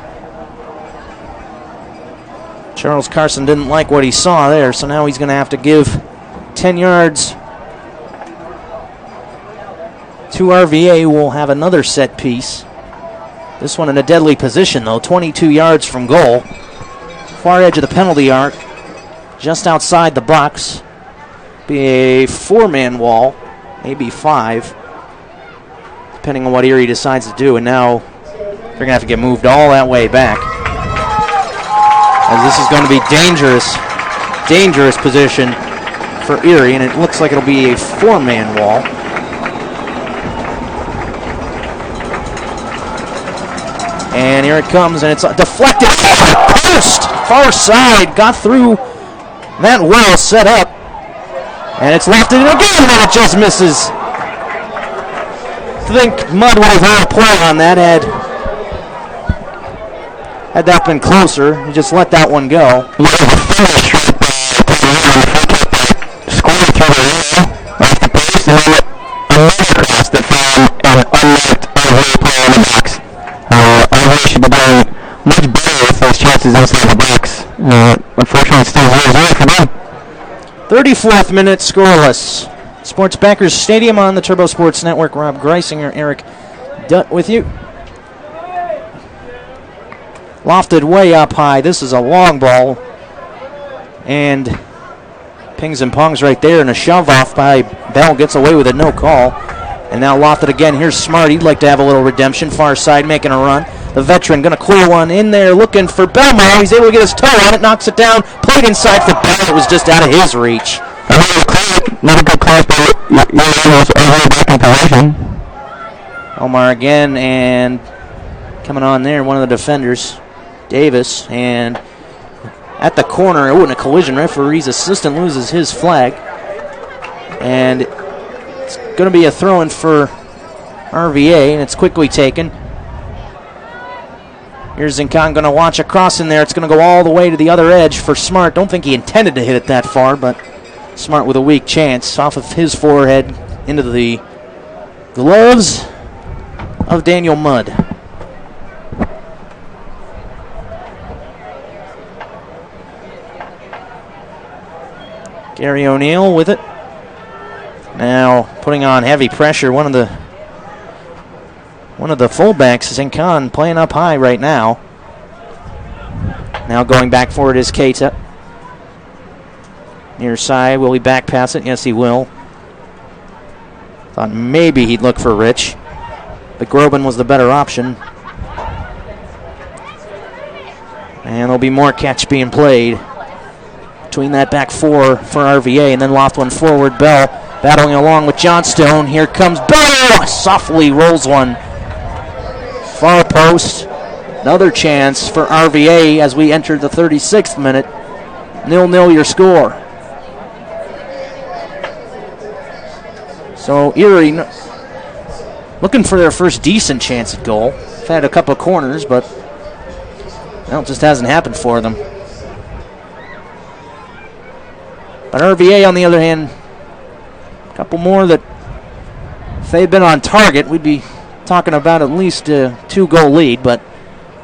Charles Carson didn't like what he saw there, so now he's going to have to give 10 yards to RVA, who will have another set piece. This one in a deadly position, though, 22 yards from goal. Far edge of the penalty arc, just outside the box. Be a 4-man wall, maybe 5, depending on what Erie decides to do. And now they're going to have to get moved all that way back, as this is going to be dangerous position for Erie, and it looks like it'll be a 4-man wall. And here it comes, and it's deflected. Post, far side, got through that well set up. And it's lofted again, and it just misses. I think Mudd would have had a play on that had that been closer. He just let that one go. Scoring through the wall off the post, and then another cross that found an unmarked RVA player in the box. RVA should be doing much better with those chances inside the box. Unfortunately, it's still 0-0 for them. 34th minute, scoreless. Sports Backers Stadium on the Turbo Sports Network. Rob Greisinger, Eric Dutt with you. Lofted way up high. This is a long ball. And pings and pongs right there, and a shove off by Bell. Gets away with it, no call. And now lofted again. Here's Smart. He'd like to have a little redemption. Far side making a run. The veteran going to clear one in there, looking for Belmar. He's able to get his toe on it, knocks it down. Played inside for Bell. It was just out of his reach. Not a good class, but you're almost back in position. Omar again, and coming on there, one of the defenders, Davis, and at the corner, and a collision. Referee's assistant loses his flag, and it's going to be a throw-in for RVA, and it's quickly taken. Here's Zinkan going to launch across in there. It's going to go all the way to the other edge for Smart. Don't think he intended to hit it that far, but Smart with a weak chance off of his forehead into the gloves of Daniel Mudd. Gary O'Neill with it. Now putting on heavy pressure. One of the fullbacks, Zinkan, playing up high right now. Now going back for it is Keita. Near side, will he back pass it? Yes, he will. Thought maybe he'd look for Rich, but Groban was the better option. And there'll be more catch being played between that back four for RVA, and then loft one forward. Bell battling along with Johnstone. Here comes Bell. Softly rolls one. Far post. Another chance for RVA as we enter the 36th minute. 0-0 your score. So Erie looking for their first decent chance at goal. They've had a couple of corners, but it just hasn't happened for them. But RVA, on the other hand, a couple more that if they'd been on target, we'd be talking about at least a 2-goal lead, but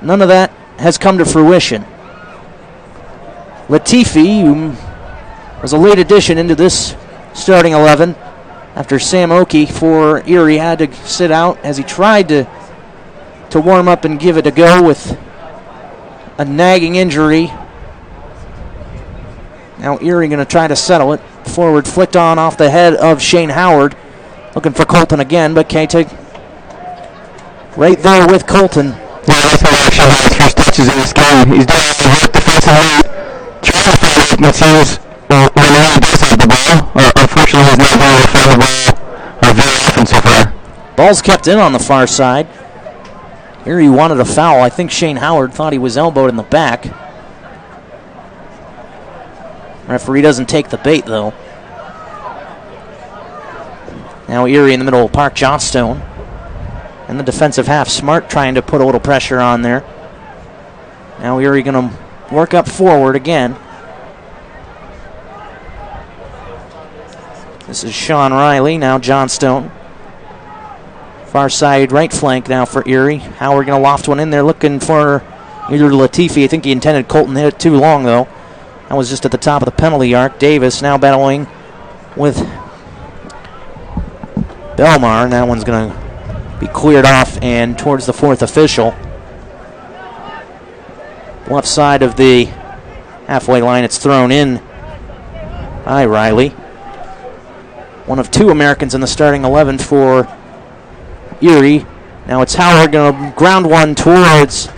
none of that has come to fruition. Latifi, who was a late addition into this starting 11, after Sam Oki for Erie had to sit out as he tried to warm up and give it a go with a nagging injury. Now Erie going to try to settle it. Forward flicked on off the head of Shane Howard. Looking for Colton again, but Keita right there with Colton. Yeah, that's what actually his first touches in this game. He's doing the work defensively, trying to find weaknesses when he does have the ball. Unfortunately, he's not going to find the ball very often so far. Ball's kept in on the far side. Erie wanted a foul. I think Shane Howard thought he was elbowed in the back. Referee doesn't take the bait, though. Now Erie in the middle of Park Johnstone. And the defensive half, Smart trying to put a little pressure on there. Now Erie going to work up forward again. This is Sean Riley, now Johnstone. Far side right flank now for Erie. Howard going to loft one in there looking for either Latifi. I think he intended Colton hit it too long, though. That was just at the top of the penalty arc. Davis now battling with Belmar. That one's going to be cleared off and towards the fourth official. Left side of the halfway line, it's thrown in by Riley. One of two Americans in the starting 11 for Erie. Now it's Howard going to ground one towards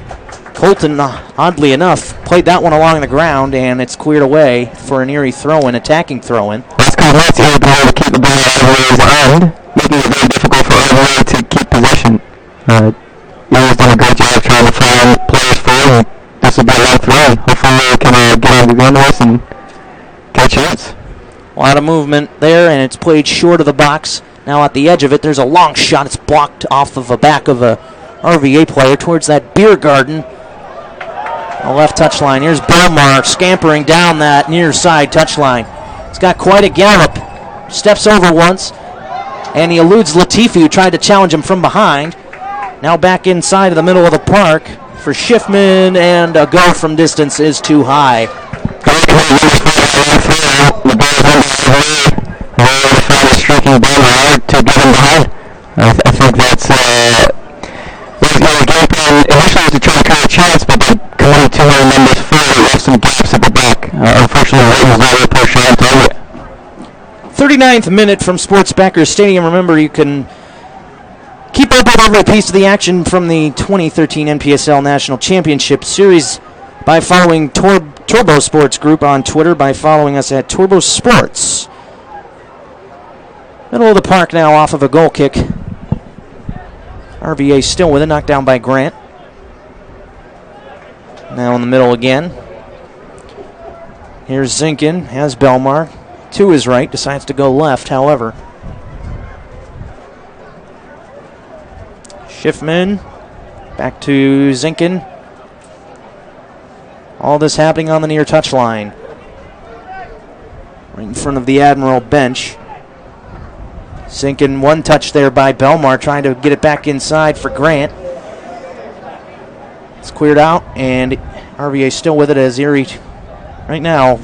Colton. Oddly enough, played that one along the ground, and it's cleared away for an Erie throw-in, attacking throw-in. That's because Nancy has been able to keep the ball out of Erie's end, making it very difficult for Erie to keep possession. Erie's done a great job trying to find players forward. This will be a long throw-in. Hopefully they can get on the gun with us and get a chance. A lot of movement there, and it's played short of the box. Now at the edge of it, there's a long shot. It's blocked off of the back of a RVA player towards that beer garden. The left touchline. Here's Belmar scampering down that near side touchline. He's got quite a gallop. Steps over once, and he eludes Latifi, who tried to challenge him from behind. Now back inside of the middle of the park for Schiffman, and a go from distance is too high. Streaking Belmar to get him behind. I think that's a game plan initially to try to create a chance, but then committed too many numbers forward, left some gaps at the back. Unfortunately, it was not able to push on target. 39th minute from Sports Backers Stadium. Remember, you can keep up with every piece of the action from the 2013 NPSL National Championship Series by following Turbo Sports Group on Twitter, by following us at Turbo Sports. Middle of the park now off of a goal kick. RVA still with it, knocked down by Grant. Now in the middle again. Here's Zinkin, has Belmar. To his right, decides to go left, however. Schiffman, back to Zinkin. All this happening on the near touchline. Right in front of the Admiral bench. Zinkin, one touch there by Belmar, trying to get it back inside for Grant. It's cleared out, and RVA still with it as Erie. Right now,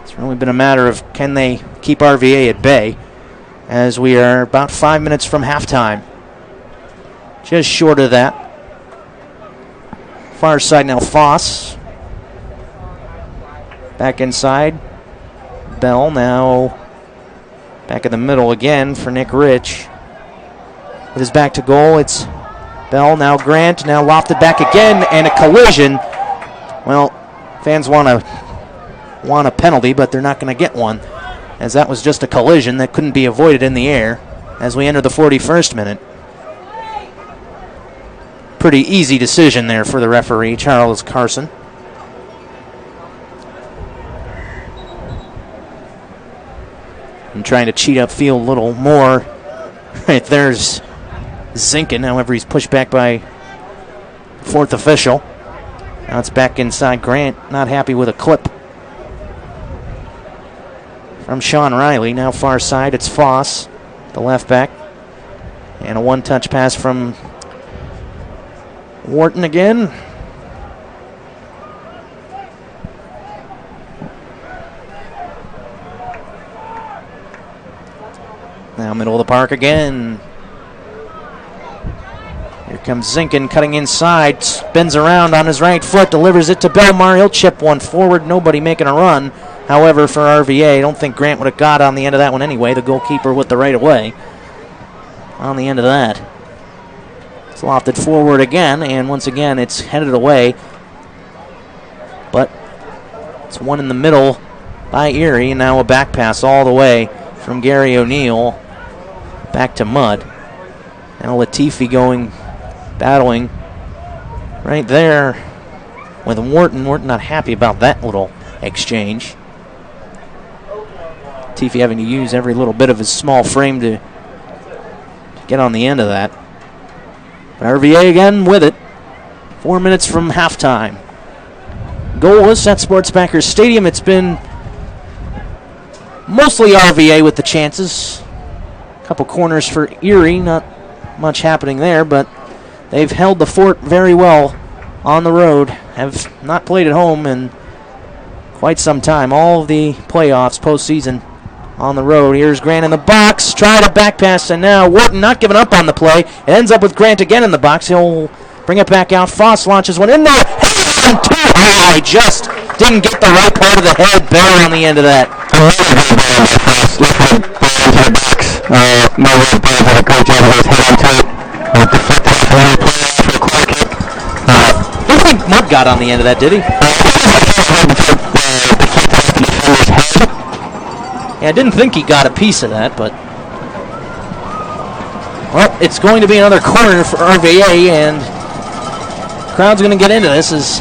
it's really been a matter of can they keep RVA at bay, as we are about 5 minutes from halftime. Just short of that. Far side now, Foss. Back inside. Bell now back in the middle again for Nick Rich. With his back to goal, it's Bell, now Grant, now lofted back again, and a collision. Well, fans want a penalty, but they're not going to get one, as that was just a collision that couldn't be avoided in the air as we enter the 41st minute. Pretty easy decision there for the referee, Charles Carson. And trying to cheat upfield a little more. Right there's Zinkin, however he's pushed back by fourth official. Now it's back inside. Grant not happy with a clip from Sean Riley. Now far side, it's Foss, the left back. And a one-touch pass from Wharton again. Now middle of the park again. Here comes Zinkin cutting inside, spins around on his right foot, delivers it to Belmar. He'll chip one forward, nobody making a run. However, for RVA, I don't think Grant would have got on the end of that one anyway. The goalkeeper with the right of way on the end of that. It's lofted forward again, and once again it's headed away. But it's one in the middle by Erie, and now a back pass all the way from Gary O'Neill back to Mudd. Now Latifi battling right there with Wharton. Wharton not happy about that little exchange. Latifi having to use every little bit of his small frame to get on the end of that. RVA again with it. 4 minutes from halftime. Goalless at Sports Backers Stadium. It's been mostly RVA with the chances. A couple corners for Erie. Not much happening there, but they've held the fort very well on the road. Have not played at home in quite some time. All of the playoffs, postseason, on the road. Here's Grant in the box. Tried a back pass, and now Wharton not giving up on the play. It ends up with Grant again in the box. He'll bring it back out. Foss launches one in there. And too high. Just didn't get the right part of the head. Bear on the end of that. I don't think Mudd got on the end of that, did he? Yeah, I didn't think he got a piece of that, but... Well, it's going to be another corner for RVA, and the crowd's going to get into this as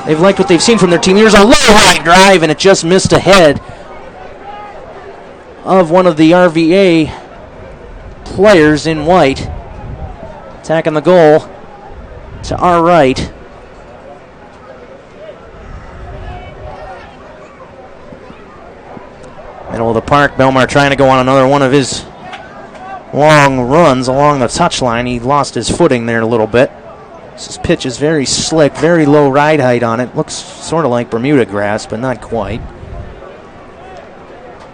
they've liked what they've seen from their team. Here's a low line drive, and it just missed ahead of one of the RVA players in white. Attacking the goal to our right. Middle of the park, Belmar trying to go on another one of his long runs along the touchline. He lost his footing there a little bit. This pitch is very slick, very low ride height on it. Looks sort of like Bermuda grass, but not quite.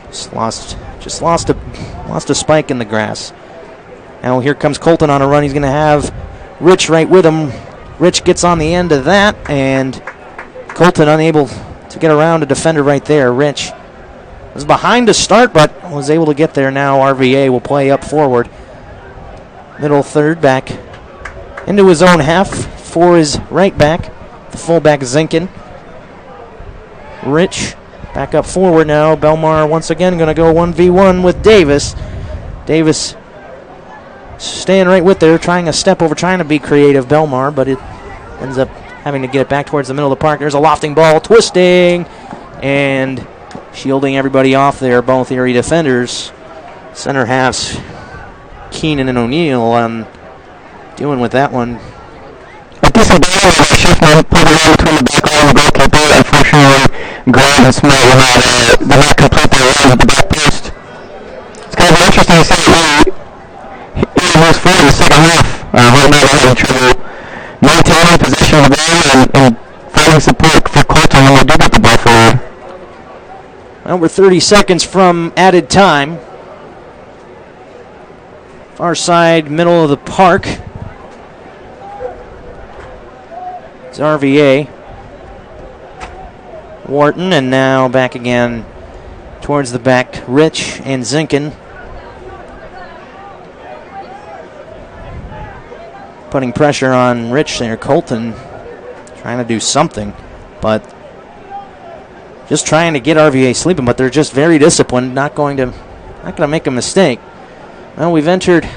Just lost a spike in the grass. Now here comes Colton on a run. He's going to have Rich right with him. Rich gets on the end of that, and Colton unable to get around a defender right there. Rich was behind to start, but was able to get there. Now RVA will play up forward. Middle third, back into his own half for his right back, the fullback Zinkin. Rich back up forward now. Belmar once again going to go 1v1 with Davis. Davis staying right with there, trying a step over, trying to be creative, Belmar, but it ends up having to get it back towards the middle of the park. There's a lofting ball, twisting, and shielding everybody off there, both Erie defenders. Center halves, Keenan and O'Neill on dealing with that one. At this Schiffman pulled around between the back line and the goalkeeper. Unfortunately, Graham and Smart did not complete their run at the back post. It's kind of interesting to see that he moves forward in the second half. Right now they're having trouble maintaining possession of the ball and finding support for Colton when they do get the ball forward. Well, we're 30 seconds from added time. Far side, middle of the park. It's RVA. Wharton, and now back again towards the back. Rich and Zinkin. Putting pressure on Rich there. Colton trying to do something, but just trying to get RVA sleeping, but they're just very disciplined, not going to make a mistake. Well, we've entered.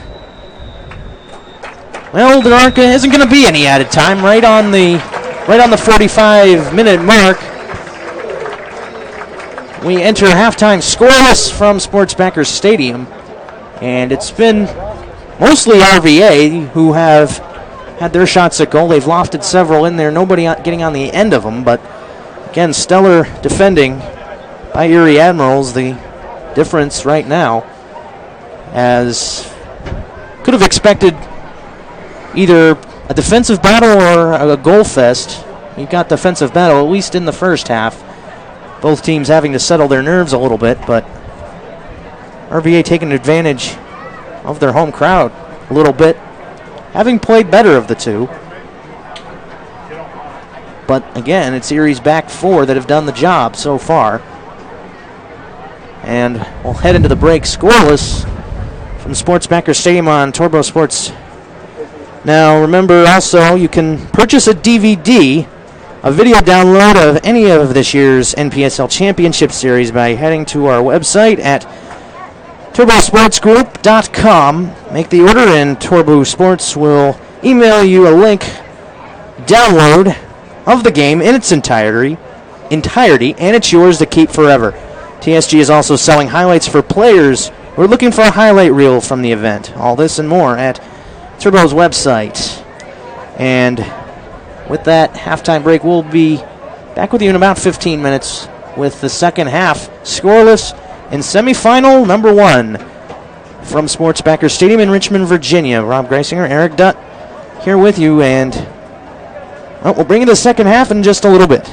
Well, there isn't going to be any added time. Right on the 45-minute mark, we enter halftime scoreless from Sports Backers Stadium, and it's been mostly RVA who have had their shots at goal. They've lofted several in there. Nobody getting on the end of them, but again, stellar defending by Erie Admirals. The difference right now, as could have expected either a defensive battle or a goal fest. You've got defensive battle, at least in the first half. Both teams having to settle their nerves a little bit, but RVA taking advantage of their home crowd a little bit, having played better of the two. But again, it's Erie's back four that have done the job so far. And we'll head into the break scoreless from Sports Backers Stadium on Turbo Sports. Now remember also, you can purchase a DVD, a video download of any of this year's NPSL Championship Series by heading to our website at turbosportsgroup.com. Make the order and Turbo Sports will email you a link download of the game in its entirety, and it's yours to keep forever. TSG is also selling highlights for players who are looking for a highlight reel from the event. All this and more at Turbo's website. And with that halftime break, we'll be back with you in about 15 minutes with the second half scoreless in semifinal number 1 from Sports Backers Stadium in Richmond, Virginia. Rob Greisinger, Eric Dutt here with you, and we'll bring you the second half in just a little bit.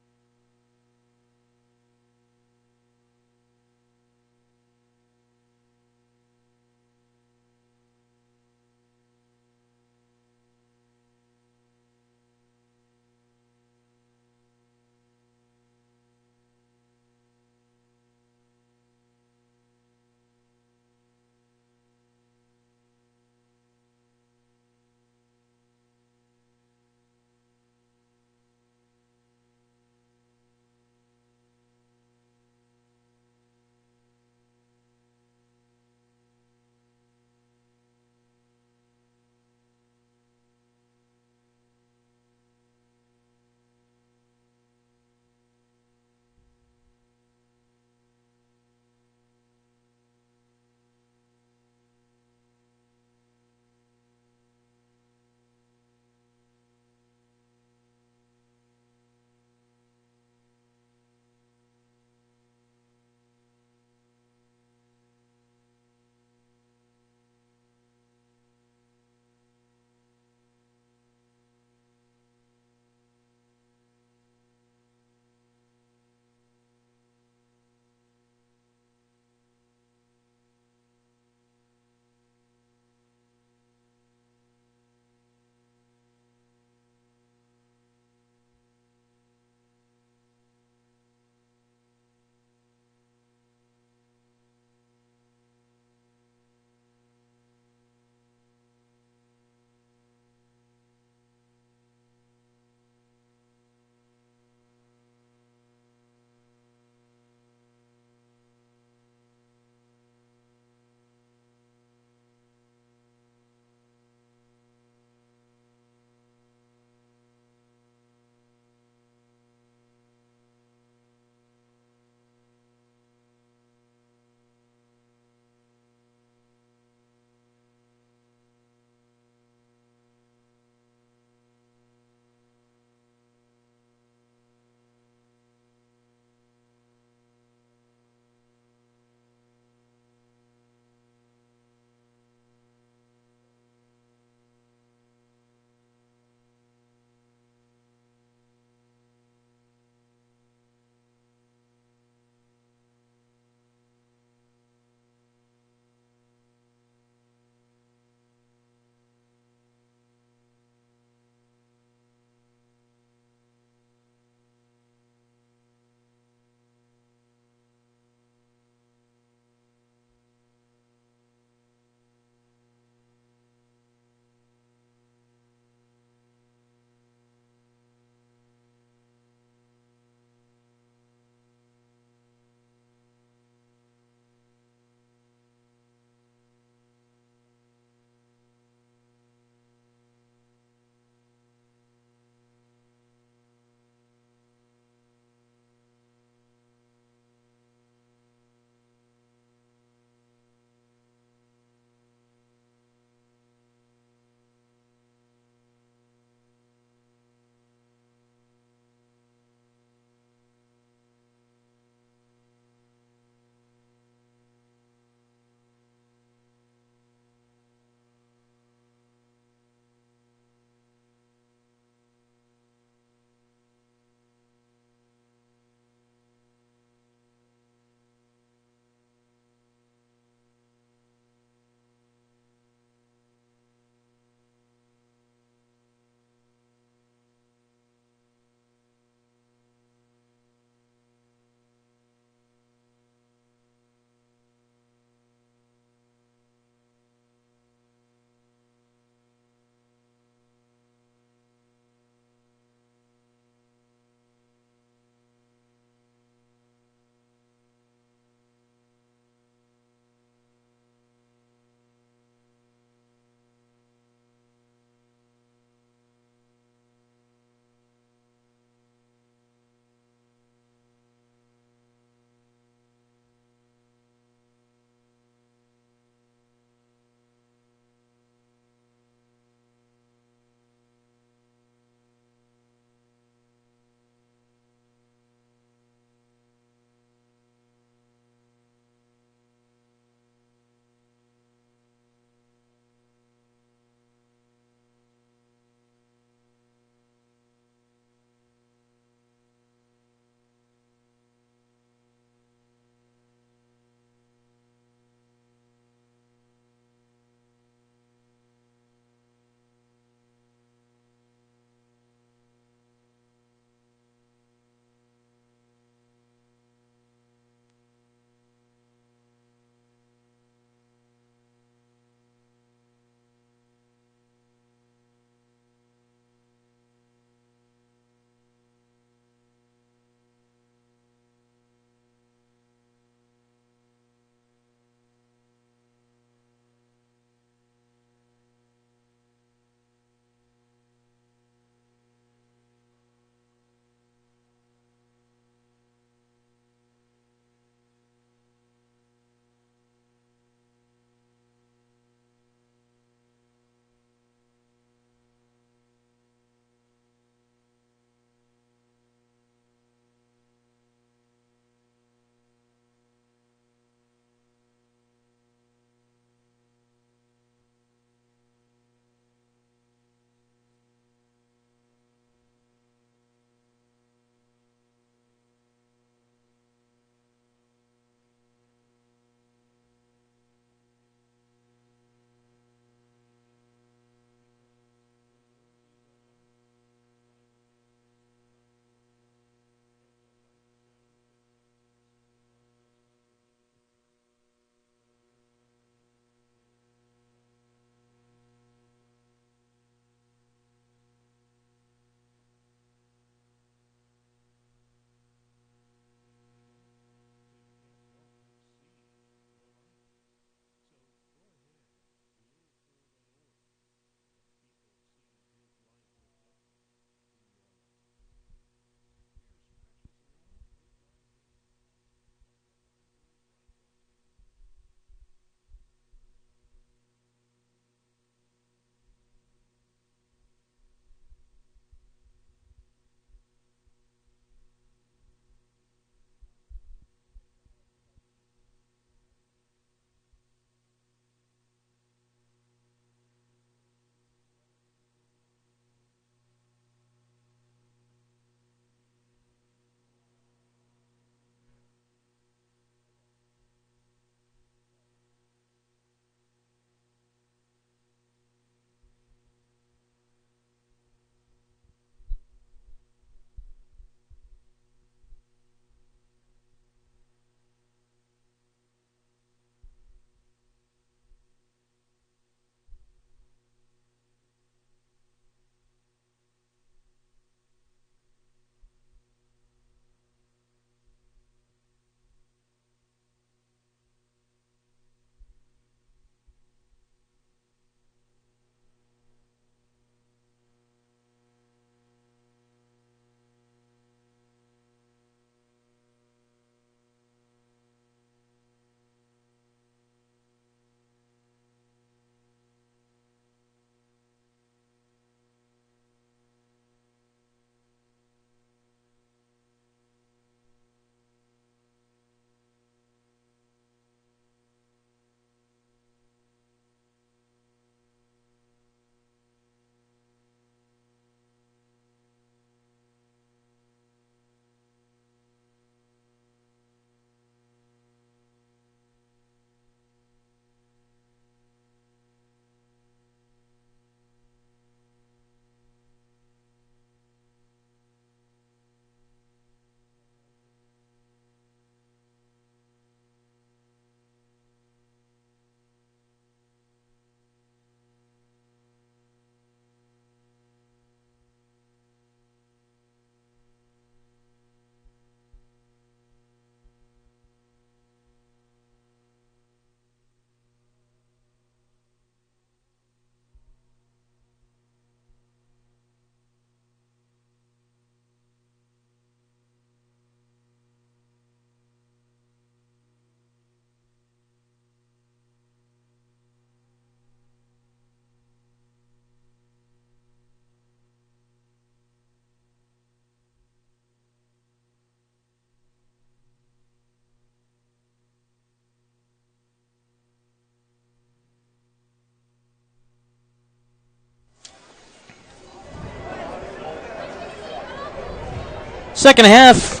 Second half,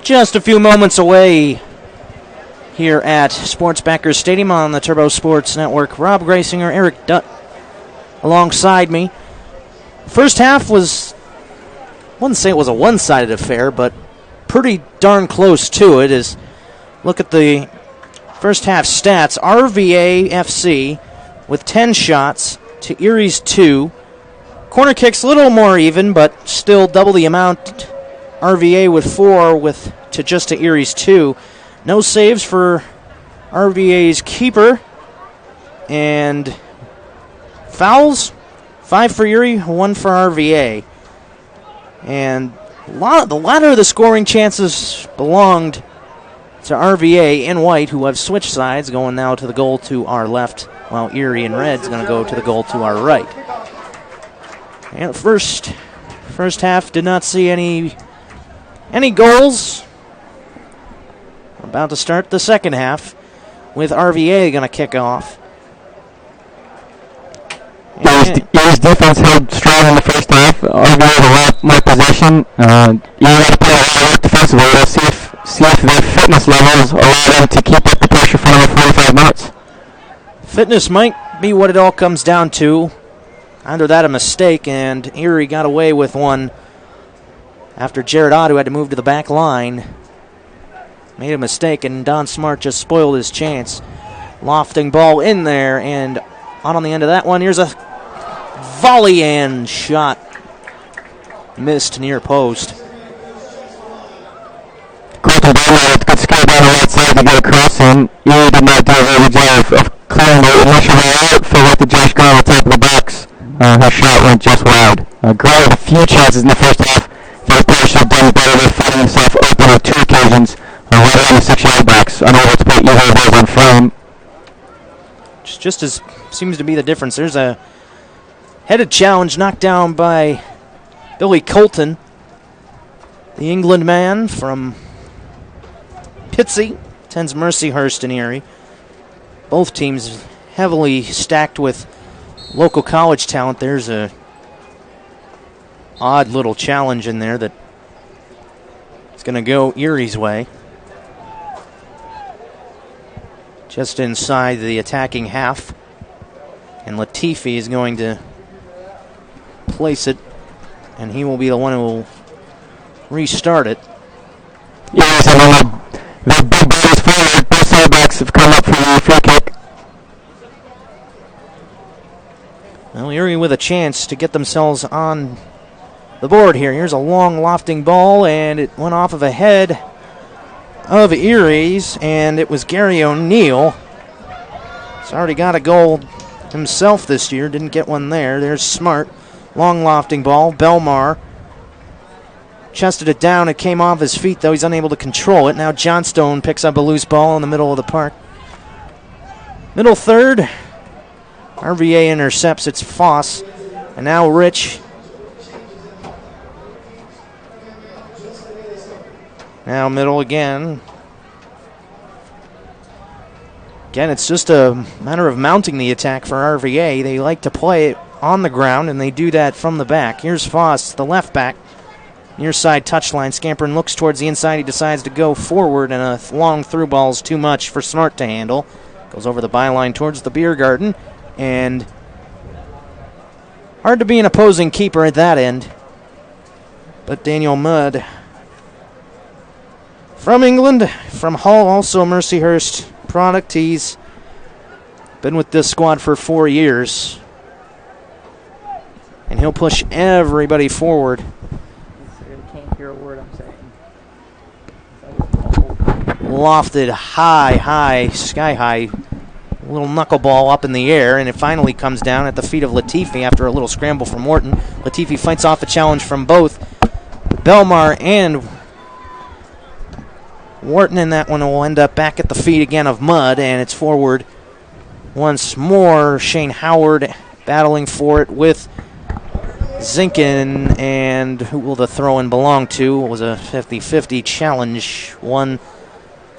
just a few moments away here at Sports Backers Stadium on the Turbo Sports Network. Rob Greisinger, Eric Dutt alongside me. First half was, I wouldn't say it was a one-sided affair, but pretty darn close to it. As look at the first half stats. RVA FC with 10 shots to Erie's 2. Corner kicks a little more even, but still double the amount. RVA with 4 to just to Erie's 2. No saves for RVA's keeper. And fouls, 5 for Erie, 1 for RVA. And the latter of the scoring chances belonged to RVA in white, who have switched sides, going now to the goal to our left, while Erie in red's going to go to the goal to our right. And the first half did not see any goals. We're about to start the second half with RVA going to kick off. Erie's defense held strong in the first half. RVA had a lot more possession. Erie had to play a lot of work defensively. We'll see if their fitness levels allow them to keep up the pressure for another 45 minutes. Fitness might be what it all comes down to. Either that, a mistake, and Erie got away with one after Jared Ott, who had to move to the back line, made a mistake, and Don Smart just spoiled his chance. Lofting ball in there, and on the end of that one, here's a volley and shot. Missed near post. Colton Bowman with good skill down the right side to get across, and Erie did not do a very good job of clearing the initial out. Fell right to Josh Grant on the top of the box. Her shot went just wide. Grant had a few chances in the first half. He probably should have done better with finding himself open on 2 occasions right around the 6-yard box, unable to put either of those on frame. Just as seems to be the difference. There's a headed challenge knocked down by Billy Colton, the England man from Pitsea, attends Mercyhurst in Erie. Both teams heavily stacked with local college talent. There's a odd little challenge in there that is going to go Erie's way. Just inside the attacking half. And Latifi is going to place it, and he will be the one who will restart it. Yes, and the big boys forward, both side backs have come up for the free kick. Well, Erie with a chance to get themselves on the board here. Here's a long lofting ball, and it went off of a head of Erie's, and it was Gary O'Neill. He's already got a goal himself this year. Didn't get one there. There's Smart. Long lofting ball. Belmar chested it down. It came off his feet, though. He's unable to control it. Now Johnstone picks up a loose ball in the middle of the park. Middle third. RVA intercepts. It's Foss. And now Rich. Now middle again. Again, it's just a matter of mounting the attack for RVA. They like to play it on the ground, and they do that from the back. Here's Foss, the left back. Near side touchline. Scamperin looks towards the inside. He decides to go forward, and a long through ball is too much for Smart to handle. Goes over the byline towards the beer garden, and hard to be an opposing keeper at that end. But Daniel Mudd from England, from Hull, also a Mercyhurst product. He's been with this squad for 4 years. And he'll push everybody forward. I can't hear a word I'm saying. Lofted high, sky high. A little knuckleball up in the air, and it finally comes down at the feet of Latifi after a little scramble from Morton. Latifi fights off a challenge from both Belmar and Wharton, and that one will end up back at the feet again of Mudd, and it's forward once more. Shane Howard battling for it with Zinkin, and who will the throw-in belong to? It was a 50-50 challenge won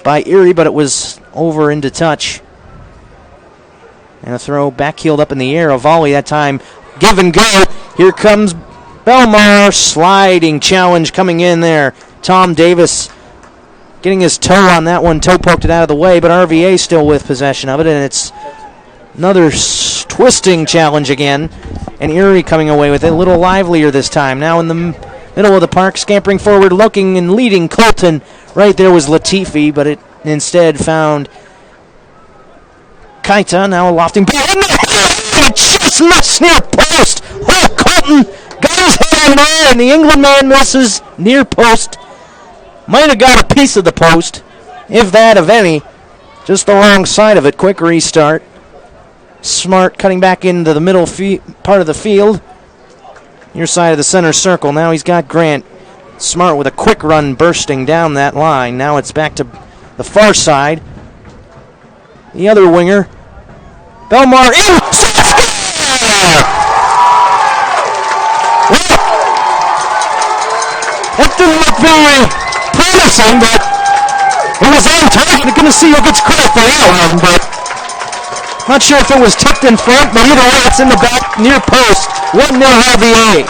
by Erie, but it was over into touch. And a throw back-heeled up in the air, a volley that time. Give and go. Here comes Belmar sliding challenge coming in there. Tom Davis getting his toe on that one. Toe poked it out of the way, but RVA still with possession of it, and it's another twisting challenge again. And Erie coming away with it, a little livelier this time. Now in the middle of the park, scampering forward, looking and leading Colton. Right there was Latifi, but it instead found Kaita, now lofting ball. It just missed near post. Oh, Colton got his hand in there, and the England man misses near post. Might have got a piece of the post, if that, of any. Just the wrong side of it. Quick restart. Smart cutting back into the middle part of the field. Near side of the center circle. Now he's got Grant. Smart with a quick run bursting down that line. Now it's back to the far side. The other winger. Belmar in. Well, that didn't look very promising, but it was on target. We're going to see who gets credit for that one, but not sure if it was tipped in front, but either way, it's in the back near post. 1-0 RVA.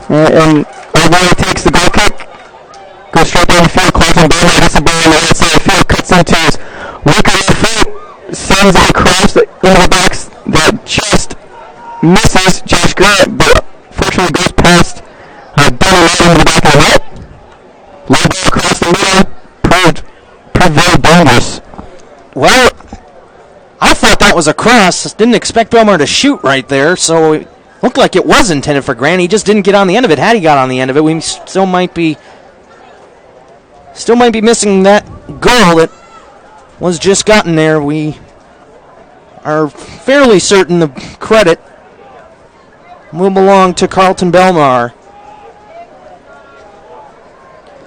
And RVA takes the goal kick, goes straight down the field, Colton Belmar gets the ball on the outside of the field, cuts into his weaker left foot, sends it across into the box that just misses Josh Grant, but fortunately goes past Belmar into the back of the net. Low ball across the middle, proved very dangerous. Well, I thought that was a cross. Didn't expect Belmar to shoot right there, so it looked like it was intended for Grant. He just didn't get on the end of it. Had he got on the end of it, we still might be missing that goal that was just gotten there. We are fairly certain the credit will belong to Carlton Belmar.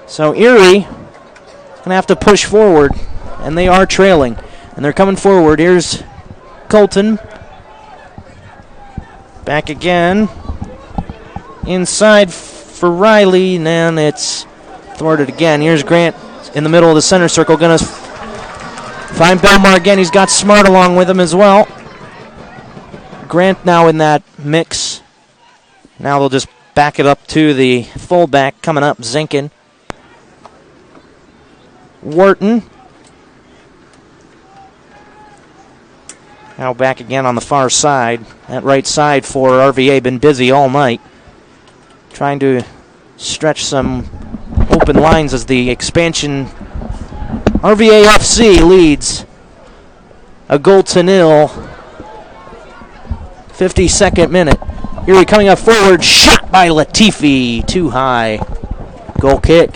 So Erie going to have to push forward, and they are trailing. And they're coming forward. Here's Colton. Back again. Inside for Riley, and then it's thwarted again. Here's Grant in the middle of the center circle. Going to find Belmar again. He's got Smart along with him as well. Grant now in that mix. Now they'll just back it up to the fullback coming up, Zinkin. Wharton. Now back again on the far side. That right side for RVA been busy all night, trying to stretch some open lines as the expansion RVA FC leads a goal to nil. 52nd minute. Erie coming up forward. Shot by Latifi. Too high. Goal kick.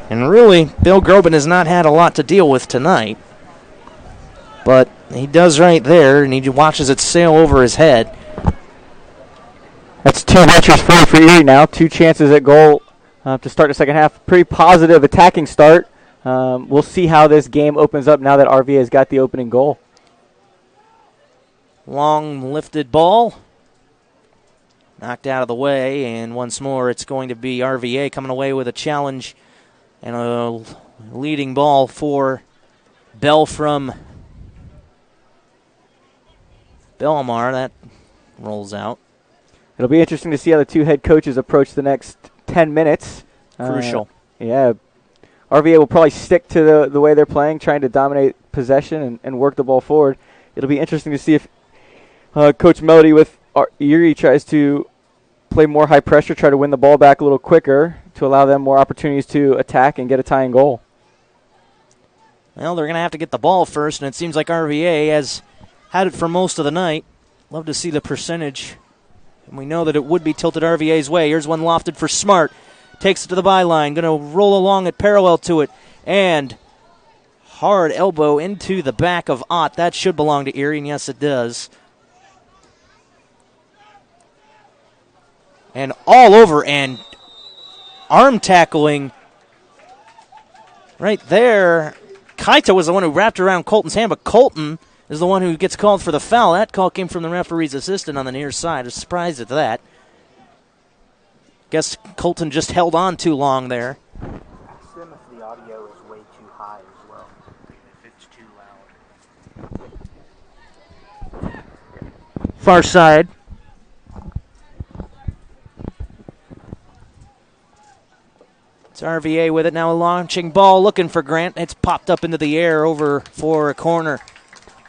And really, Bill Groban has not had a lot to deal with tonight. But he does right there, and he watches it sail over his head. That's 2 ventures for Erie now. 2 chances at goal to start the second half. Pretty positive attacking start. We'll see how this game opens up now that RVA has got the opening goal. Long lifted ball. Knocked out of the way, and once more it's going to be RVA coming away with a challenge and a leading ball for Bell from Belmar. That rolls out. It'll be interesting to see how the 2 head coaches approach the next 10 minutes. Crucial. Yeah. RVA will probably stick to the way they're playing, trying to dominate possession and work the ball forward. It'll be interesting to see if Coach Melody with Erie tries to play more high pressure, try to win the ball back a little quicker to allow them more opportunities to attack and get a tying goal. Well, they're going to have to get the ball first, and it seems like RVA has had it for most of the night. Love to see the percentage. And we know that it would be tilted RVA's way. Here's one lofted for Smart. Takes it to the byline. Going to roll along it parallel to it. And hard elbow into the back of Ott. That should belong to Erie, and yes, it does. And all over, and arm tackling right there. Kaita was the one who wrapped around Colton's hand, but Colton is the one who gets called for the foul. That call came from the referee's assistant on the near side. I was surprised at that. Guess Colton just held on too long there. Ask them if the audio is way too high as well. If it's far side. It's RVA with it now, a launching ball, looking for Grant. It's popped up into the air over for a corner.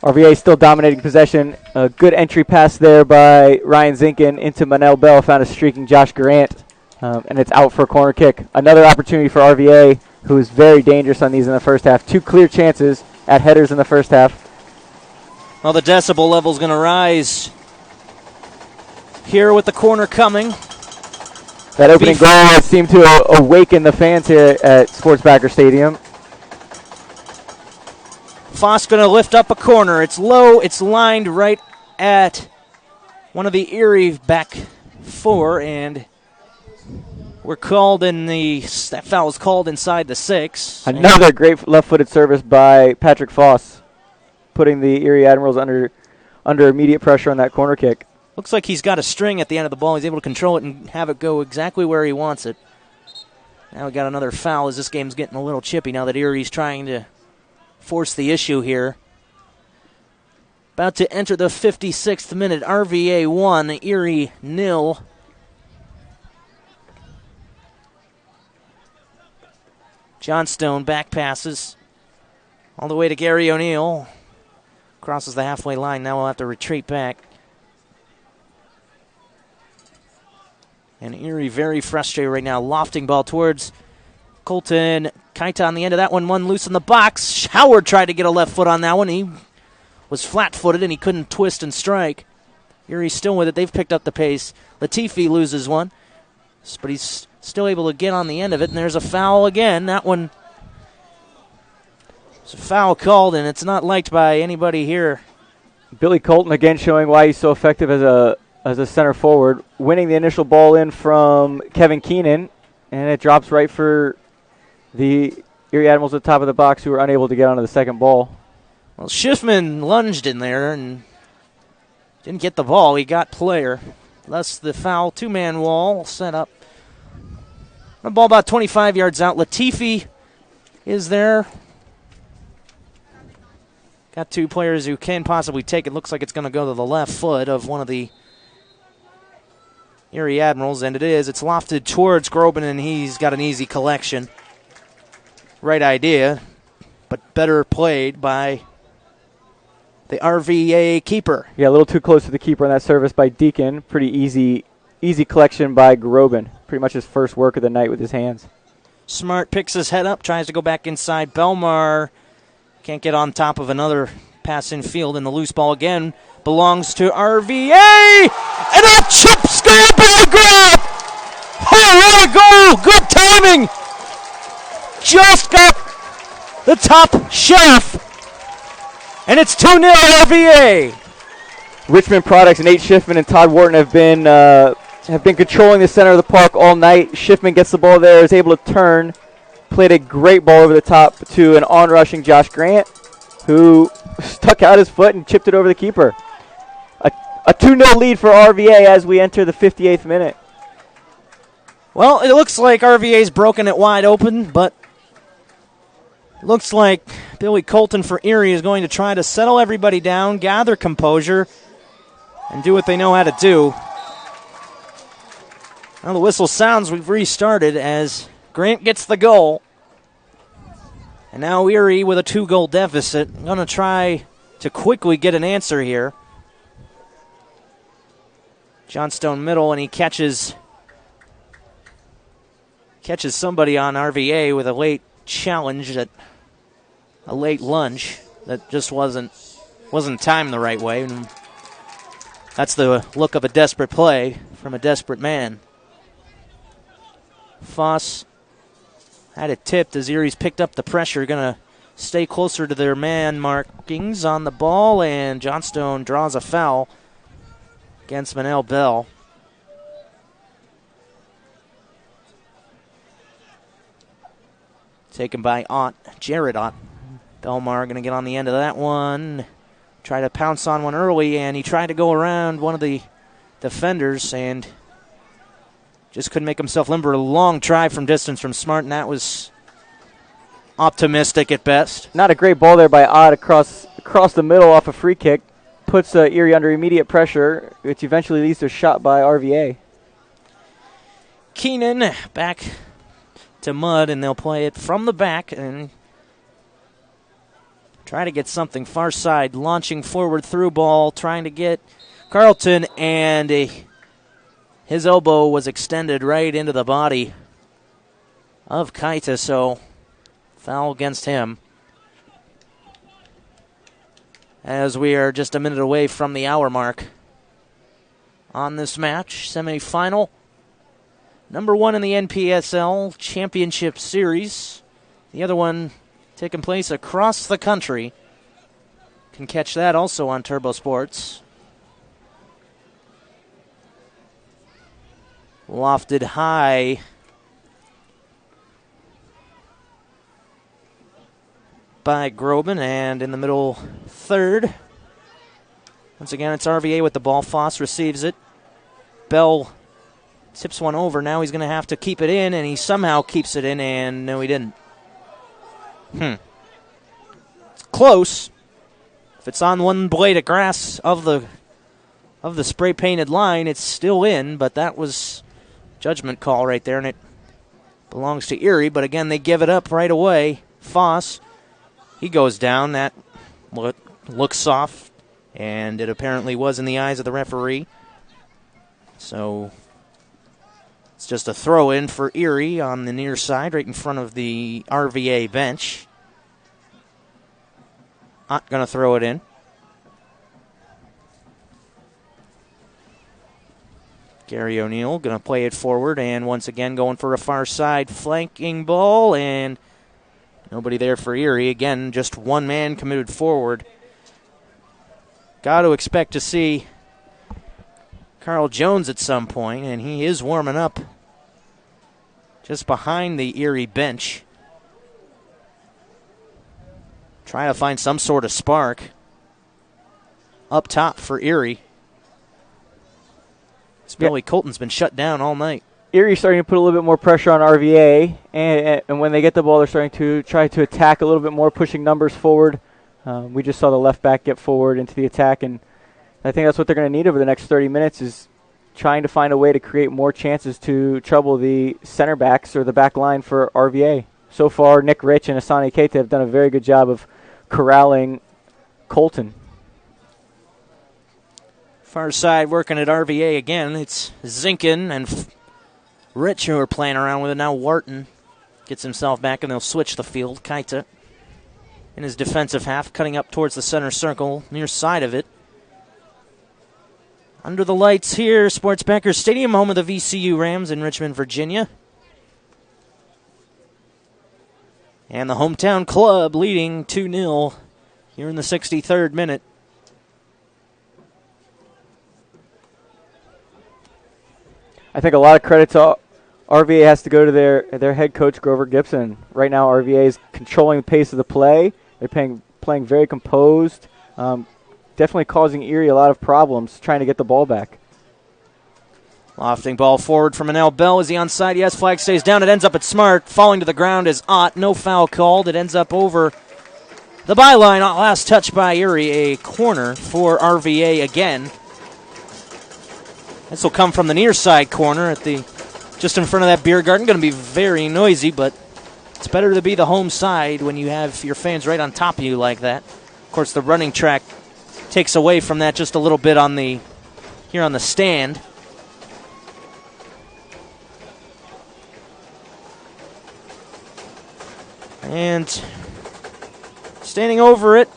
RVA still dominating possession. A good entry pass there by Ryan Zinkin into Manel Bell. Found a streaking Josh Grant, and it's out for a corner kick. Another opportunity for RVA, who is very dangerous on these in the first half. 2 clear chances at headers in the first half. Well, the decibel level's going to rise here with the corner coming. That opening goal has seemed to awaken the fans here at Sportsbacker Stadium. Foss going to lift up a corner. It's low. It's lined right at one of the Erie back 4, and we're called in that foul was called inside the 6. Another great left-footed service by Patrick Foss, putting the Erie Admirals under immediate pressure on that corner kick. Looks like he's got a string at the end of the ball. He's able to control it and have it go exactly where he wants it. Now we got another foul as this game's getting a little chippy now that Erie's trying to force the issue here. About to enter the 56th minute. RVA 1, Erie 0. Johnstone back passes all the way to Gary O'Neill. Crosses the halfway line. Now we'll have to retreat back. And Erie very frustrated right now. Lofting ball towards Colton Kaita on the end of that one. One loose in the box. Howard tried to get a left foot on that one. He was flat-footed and he couldn't twist and strike. Erie's still with it. They've picked up the pace. Latifi loses one, but he's still able to get on the end of it. And there's a foul again. That one is a foul called, and it's not liked by anybody here. Billy Colton again showing why he's so effective as a center forward, winning the initial ball in from Kevin Keenan, and it drops right for the Erie Admirals at the top of the box, who were unable to get onto the second ball. Well, Schiffman lunged in there and didn't get the ball. He got player. Thus the foul, 2-man wall set up. The ball about 25 yards out. Latifi is there. Got 2 players who can possibly take it. Looks like it's going to go to the left foot of one of the Erie Admirals, and it is. It's lofted towards Groban, and he's got an easy collection. Right idea, but better played by the RVA keeper. Yeah, a little too close to the keeper on that service by Deacon. Pretty easy collection by Groban. Pretty much his first work of the night with his hands. Smart picks his head up, tries to go back inside. Belmar can't get on top of another pass in field, and the loose ball again belongs to RVA, and a chip scoop in the grab. Oh, what a goal! Good timing. Just got the top shelf, and it's 2-0 RVA. Richmond Products, Nate Schiffman and Todd Wharton have been controlling the center of the park all night. Schiffman gets the ball there, is able to turn, played a great ball over the top to an on-rushing Josh Grant, who stuck out his foot and chipped it over the keeper. A 2-0 lead for RVA as we enter the 58th minute. Well, it looks like RVA's broken it wide open, but looks like Billy Colton for Erie is going to try to settle everybody down, gather composure, and do what they know how to do. Now the whistle sounds, we've restarted as Grant gets the goal. And now Erie with a 2-goal deficit. Going to try to quickly get an answer here. Johnstone middle, and he catches somebody on RVA with a late challenge, a late lunge that just wasn't timed the right way. And that's the look of a desperate play from a desperate man. Foss had it tipped as Erie's picked up the pressure. Going to stay closer to their man markings on the ball, and Johnstone draws a foul against Manel Bell. Taken by Jared Ott. Belmar going to get on the end of that one. Try to pounce on one early, and he tried to go around one of the defenders and just couldn't make himself limber. A long try from distance from Smart, and that was optimistic at best. Not a great ball there by Ott across the middle off a free kick. puts Erie under immediate pressure, which eventually leads to a shot by RVA. Keenan back to Mudd, and they'll play it from the back and try to get something far side, launching forward through ball, trying to get Carlton, and his elbow was extended right into the body of Kaita, so foul against him. As we are just a minute away from the hour mark on this match, semifinal. Number one in the NPSL Championship Series. The other one taking place across the country. Can catch that also on Turbo Sports. Lofted high. By Groban, and in the middle third. Once again, it's RVA with the ball. Foss receives it. Bell tips one over. Now he's going to have to keep it in, and he somehow keeps it in, and no, he didn't. It's close. If it's on one blade of grass of the spray-painted line, it's still in, but that was judgment call right there, and it belongs to Erie. But again, they give it up right away. Foss, he goes down. That looks soft, and it apparently was in the eyes of the referee. So it's just a throw-in for Erie on the near side, right in front of the RVA bench. Not going to throw it in. Gary O'Neill going to play it forward, and once again going for a far side flanking ball, and nobody there for Erie. Again, just one man committed forward. Got to expect to see Carl Jones at some point, and he is warming up just behind the Erie bench. Trying to find some sort of spark up top for Erie. Billy Colton's been shut down all night. Erie's starting to put a little bit more pressure on RVA, and when they get the ball, they're starting to try to attack a little bit more, pushing numbers forward. We just saw the left back get forward into the attack, and I think that's what they're going to need over the next 30 minutes is trying to find a way to create more chances to trouble the center backs or the back line for RVA. So far, Nick Rich and Asani Keita have done a very good job of corralling Colton. Far side working at RVA again. It's Zinkin and Rich who are playing around with it. Now Wharton gets himself back, and they'll switch the field. Keita in his defensive half, cutting up towards the center circle, near side of it. Under the lights here, Sports Backers Stadium, home of the VCU Rams in Richmond, Virginia. And the hometown club leading 2-0 here in the 63rd minute. I think a lot of credit to RVA has to go to their head coach, Grover Gibson. Right now, RVA is controlling the pace of the play. They're playing very composed, definitely causing Erie a lot of problems trying to get the ball back. Lofting ball forward from Manel Bell. Is he onside? Yes, flag stays down. It ends up at Smart. Falling to the ground is Ott. No foul called. It ends up over the byline. Last touch by Erie. A corner for RVA again. This will come from the near side corner just in front of that beer garden. Going to be very noisy, but it's better to be the home side when you have your fans right on top of you like that. Of course, the running track takes away from that just a little bit here on the stand. And standing over it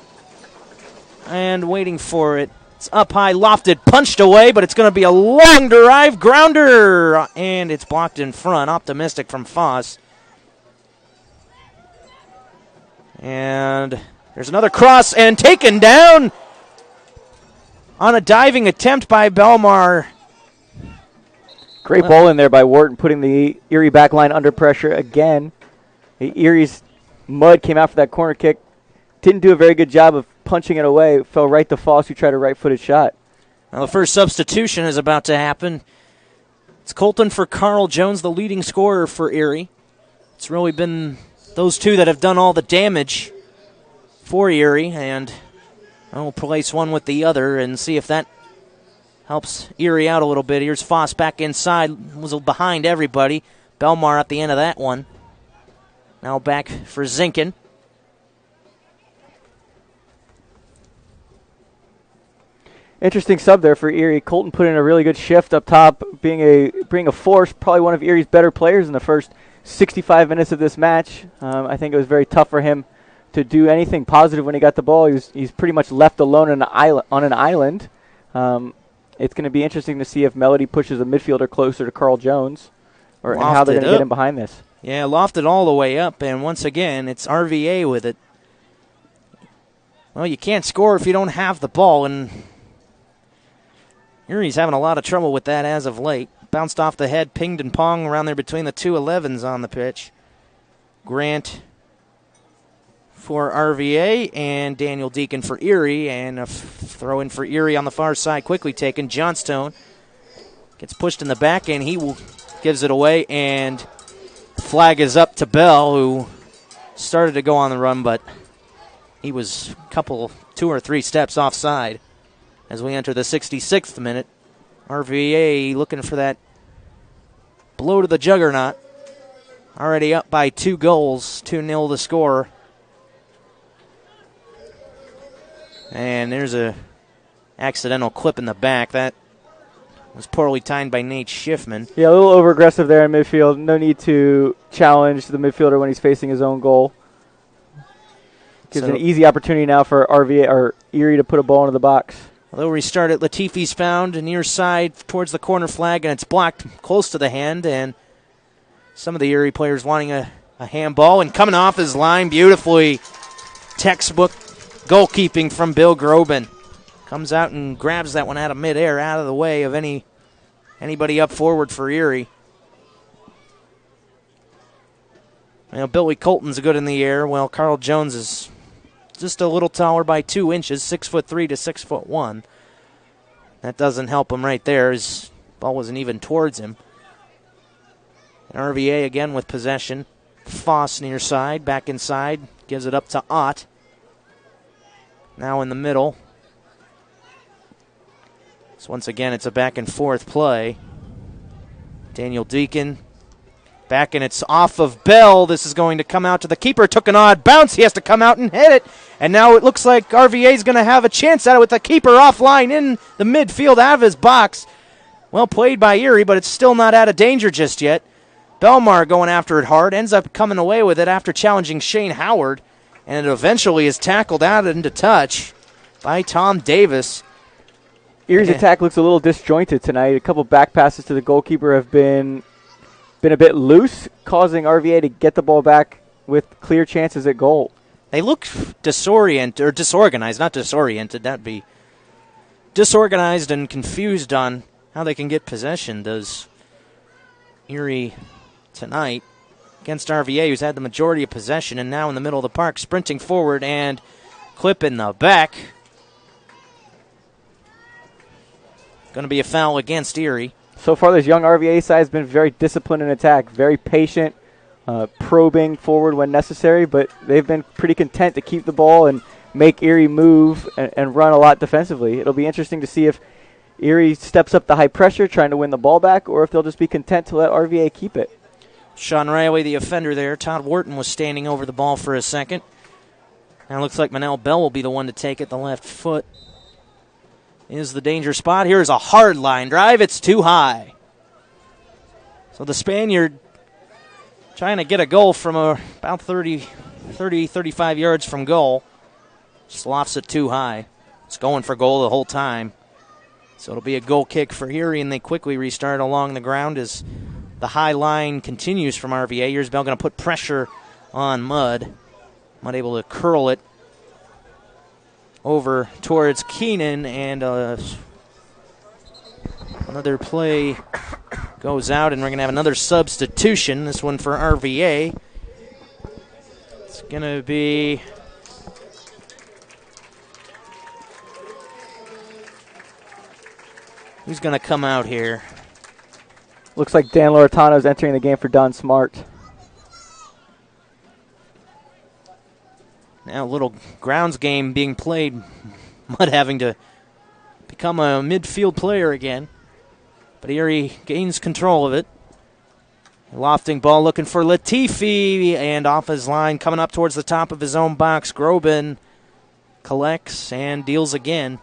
and waiting for it. It's up high, lofted, punched away, but it's going to be a long drive grounder, and it's blocked in front. Optimistic from Foss. And there's another cross, and taken down on a diving attempt by Belmar. Great ball in there by Wharton, putting the Erie back line under pressure again. Erie's Mudd came out for that corner kick. Didn't do a very good job of punching it away. It fell right to Foss, who tried a right-footed shot. Now the first substitution is about to happen. It's Colton for Carl Jones, the leading scorer for Erie. It's really been those two that have done all the damage for Erie, and We'll place one with the other and see if that helps Erie out a little bit. Here's Foss back inside, was behind everybody. Belmar at the end of that one. Now back for Zinkin. Interesting sub there for Erie. Colton put in a really good shift up top, being a force, probably one of Erie's better players in the first 65 minutes of this match. I think it was very tough for him to do anything positive when he got the ball. He's pretty much left alone on an island. It's going to be interesting to see if Melody pushes a midfielder closer to Carl Jones, and how they're going to get him behind this. Yeah, lofted all the way up, and once again, it's RVA with it. Well, you can't score if you don't have the ball, and Erie's having a lot of trouble with that as of late. Bounced off the head, pinged and ponged around there between the two 11s on the pitch. Grant for RVA and Daniel Deacon for Erie, and a throw in for Erie on the far side, quickly taken. Johnstone gets pushed in the back, and gives it away, and flag is up to Bell, who started to go on the run, but he was two or three steps offside as we enter the 66th minute. RVA looking for that blow to the juggernaut. Already up by 2 goals, 2-0 the score. And there's a accidental clip in the back. That was poorly timed by Nate Schiffman. Yeah, a little over-aggressive there in midfield. No need to challenge the midfielder when he's facing his own goal. Gives an easy opportunity now for RVA or Erie to put a ball into the box. They'll restart it. Latifi's found near side towards the corner flag, and it's blocked close to the hand. And some of the Erie players wanting a handball, and coming off his line beautifully. Textbook goalkeeping from Bill Groban. Comes out and grabs that one out of midair, out of the way of anybody up forward for Erie. Well, Billy Colton's good in the air. Well, Carl Jones is just a little taller by 2 inches, 6'3" to 6'1". That doesn't help him right there. His ball wasn't even towards him. And RVA again with possession. Foss near side, back inside, gives it up to Ott. Now in the middle. So once again, it's a back and forth play. Daniel Deacon back, and it's off of Bell. This is going to come out to the keeper. Took an odd bounce. He has to come out and hit it. And now it looks like RVA is going to have a chance at it with the keeper offline in the midfield out of his box. Well played by Erie, but it's still not out of danger just yet. Belmar going after it hard. Ends up coming away with it after challenging Shane Howard. And it eventually is tackled out into touch by Tom Davis. Erie's attack looks a little disjointed tonight. A couple back passes to the goalkeeper have been a bit loose, causing RVA to get the ball back with clear chances at goal. They look disorganized, not disoriented. That'd be disorganized and confused on how they can get possession, does Erie tonight against RVA, who's had the majority of possession, and now in the middle of the park, sprinting forward and clip in the back. Going to be a foul against Erie. So far, this young RVA side has been very disciplined in attack, very patient, probing forward when necessary, but they've been pretty content to keep the ball and make Erie move and run a lot defensively. It'll be interesting to see if Erie steps up the high pressure trying to win the ball back, or if they'll just be content to let RVA keep it. Sean Riley, the offender there. Todd Wharton was standing over the ball for a second. Now it looks like Manel Bell will be the one to take it. The left foot is the danger spot. Here's a hard line drive. It's too high. So the Spaniard trying to get a goal from about 35 yards from goal. Just lofts it too high. It's going for goal the whole time. So it'll be a goal kick for Erie, and they quickly restart along the ground as the high line continues from RVA. Here's Bell going to put pressure on Mudd. Mudd able to curl it over towards Keenan, and another play goes out, and we're going to have another substitution, this one for RVA. It's going to be who's going to come out here? Looks like Dan Loretano is entering the game for Don Smart. Now a little grounds game being played Mudd having to become a midfield player again. But Erie gains control of it. Lofting ball looking for Latifi, and off his line, coming up towards the top of his own box. Groban collects and deals again.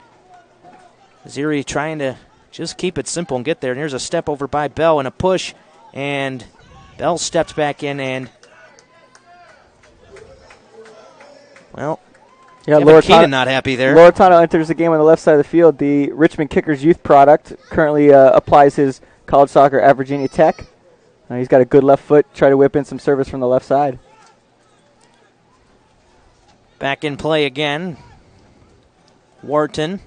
Erie trying to just keep it simple and get there. And here's a step over by Bell and a push, and Bell steps back in and, well, Keenan not happy there. Loretano enters the game on the left side of the field. The Richmond Kickers youth product currently applies his college soccer at Virginia Tech. He's got a good left foot. Try to whip in some service from the left side. Back in play again. Wharton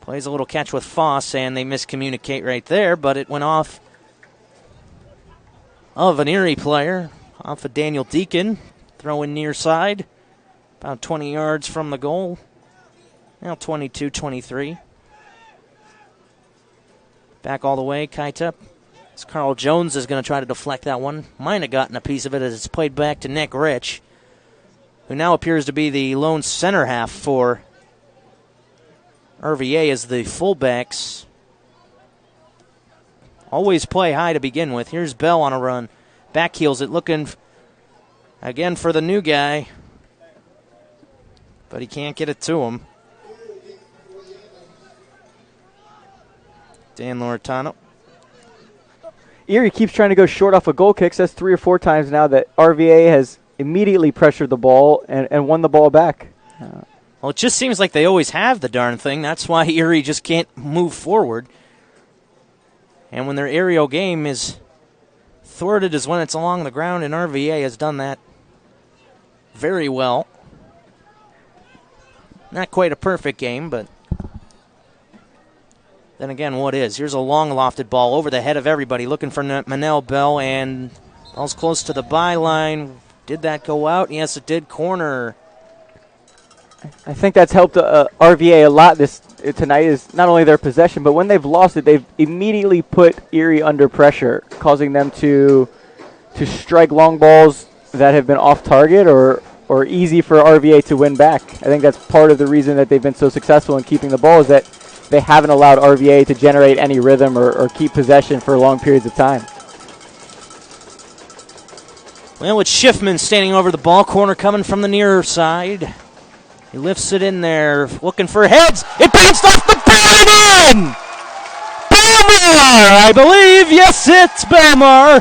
plays a little catch with Foss, and they miscommunicate right there, but it went off of an Erie player, off of Daniel Deacon, throwing near side, about 20 yards from the goal. Now 22-23. Back all the way, Kaitup. As Carl Jones is going to try to deflect that one. Might have gotten a piece of it as it's played back to Nick Rich, who now appears to be the lone center half for RVA, as the fullbacks always play high to begin with. Here's Bell on a run. Backheels it, looking again for the new guy, but he can't get it to him. Dan Loretano. Erie keeps trying to go short off of goal kicks. That's 3 or 4 times now that RVA has immediately pressured the ball and won the ball back. Well, it just seems like they always have the darn thing. That's why Erie just can't move forward. And when their aerial game is thwarted is when it's along the ground, and RVA has done that very well. Not quite a perfect game, but then again, what is? Here's a long lofted ball over the head of everybody, looking for Manel Bell, and ball's close to the byline. Did that go out? Yes, it did. Corner. I think that's helped RVA a lot tonight, is not only their possession, but when they've lost it, they've immediately put Erie under pressure, causing them to strike long balls that have been off target or easy for RVA to win back. I think that's part of the reason that they've been so successful in keeping the ball, is that they haven't allowed RVA to generate any rhythm or keep possession for long periods of time. Well, it's Schiffman standing over the ball. Corner coming from the near side. He lifts it in there, looking for heads. It bounced off the bar and in! Belmar, I believe. Yes, it's Belmar.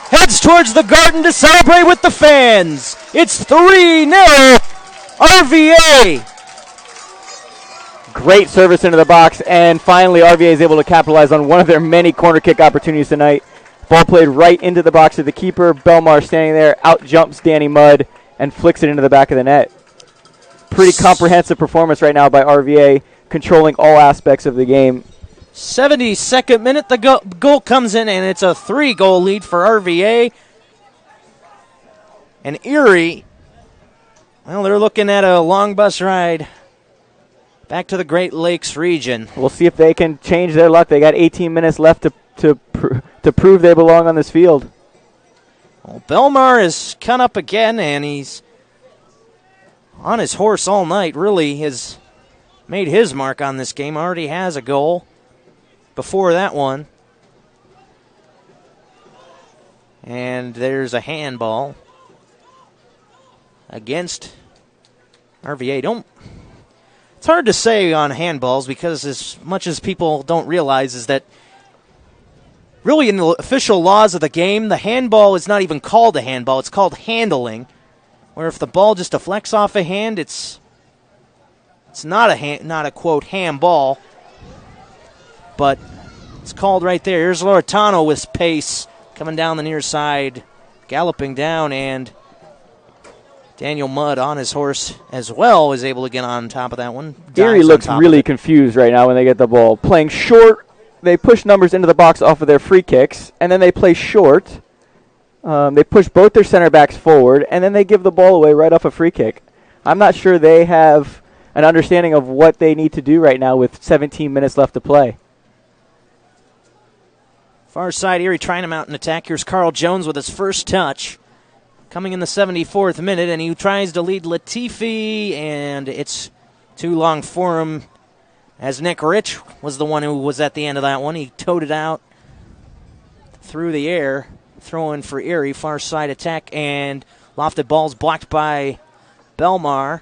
Heads towards the Garden to celebrate with the fans. It's 3-0 RVA. Great service into the box, and finally RVA is able to capitalize on one of their many corner kick opportunities tonight. Ball played right into the box of the keeper. Belmar standing there, out jumps Danny Mudd, and flicks it into the back of the net. Pretty comprehensive performance right now by RVA, controlling all aspects of the game. 72nd minute, the goal comes in, and it's a 3-goal lead for RVA. And Erie, well, they're looking at a long bus ride back to the Great Lakes region. We'll see if they can change their luck. They got 18 minutes left to prove they belong on this field. Well, Belmar is cut up again, and he's on his horse all night. Really has made his mark on this game. Already has a goal before that one. And there's a handball against RVA. It's hard to say on handballs, because as much as people don't realize is that really in the official laws of the game, the handball is not even called a handball. It's called handling, where if the ball just deflects off a hand, it's not a quote handball, but it's called right there. Here's Loretano with pace coming down the near side, galloping down, and Daniel Mudd on his horse as well is able to get on top of that one. Erie looks really confused right now when they get the ball. Playing short, they push numbers into the box off of their free kicks, and then they play short. They push both their center backs forward, and then they give the ball away right off a free kick. I'm not sure they have an understanding of what they need to do right now with 17 minutes left to play. Far side, Erie trying to mount an attack. Here's Carl Jones with his first touch. Coming in the 74th minute, and he tries to lead Latifi, and it's Too long for him, as Nick Rich was the one who was at the end of that one. He towed it out through the air, throwing for Erie, far side attack, and lofted balls blocked by Belmar.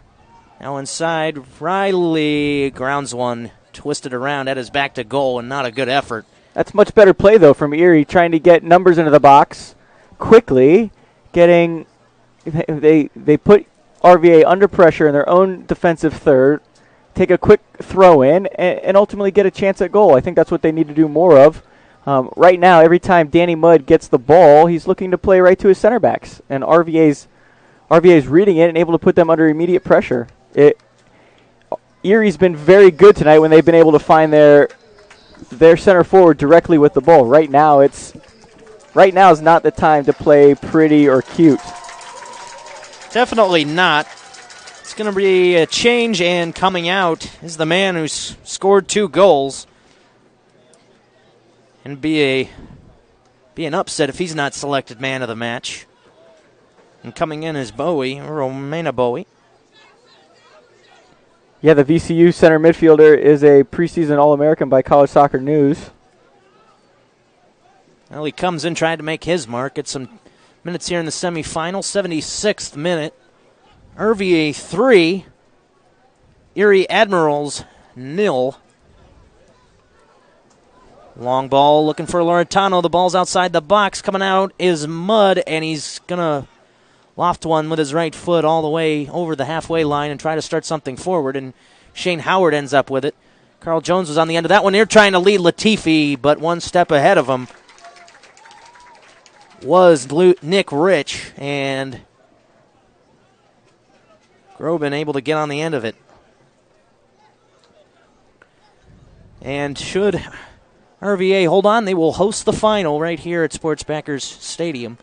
Now inside, Riley grounds one, twisted around at his back to goal, and not a good effort. That's much better play, though, from Erie, trying to get numbers into the box quickly, getting... They put RVA under pressure in their own defensive third, take a quick throw in, and ultimately get a chance at goal. I think that's what they need to do more of. Right now, every time Danny Mudd gets the ball, he's looking to play right to his center backs, and RVA's reading it and able to put them under immediate pressure. Erie's been very good tonight when they've been able to find their center forward directly with the ball. Right now is not the time to play pretty or cute. Definitely not. It's going to be a change, and coming out is the man who's scored 2 goals. And be an upset if he's not selected man of the match. And coming in is Romena Bowie. Yeah, the VCU center midfielder is a preseason All-American by College Soccer News. Well, he comes in trying to make his mark. Get some minutes here in the semifinal. 76th minute. RVA 3. Erie Admirals 0. Long ball looking for Loretano. The ball's outside the box. Coming out is Mudd, and he's going to loft one with his right foot all the way over the halfway line and try to start something forward, and Shane Howard ends up with it. Carl Jones was on the end of that one. They're trying to lead Latifi, but one step ahead of him was Nick Rich, and Groban able to get on the end of it. And should RVA hold on, they will host the final right here at Sports Backers Stadium.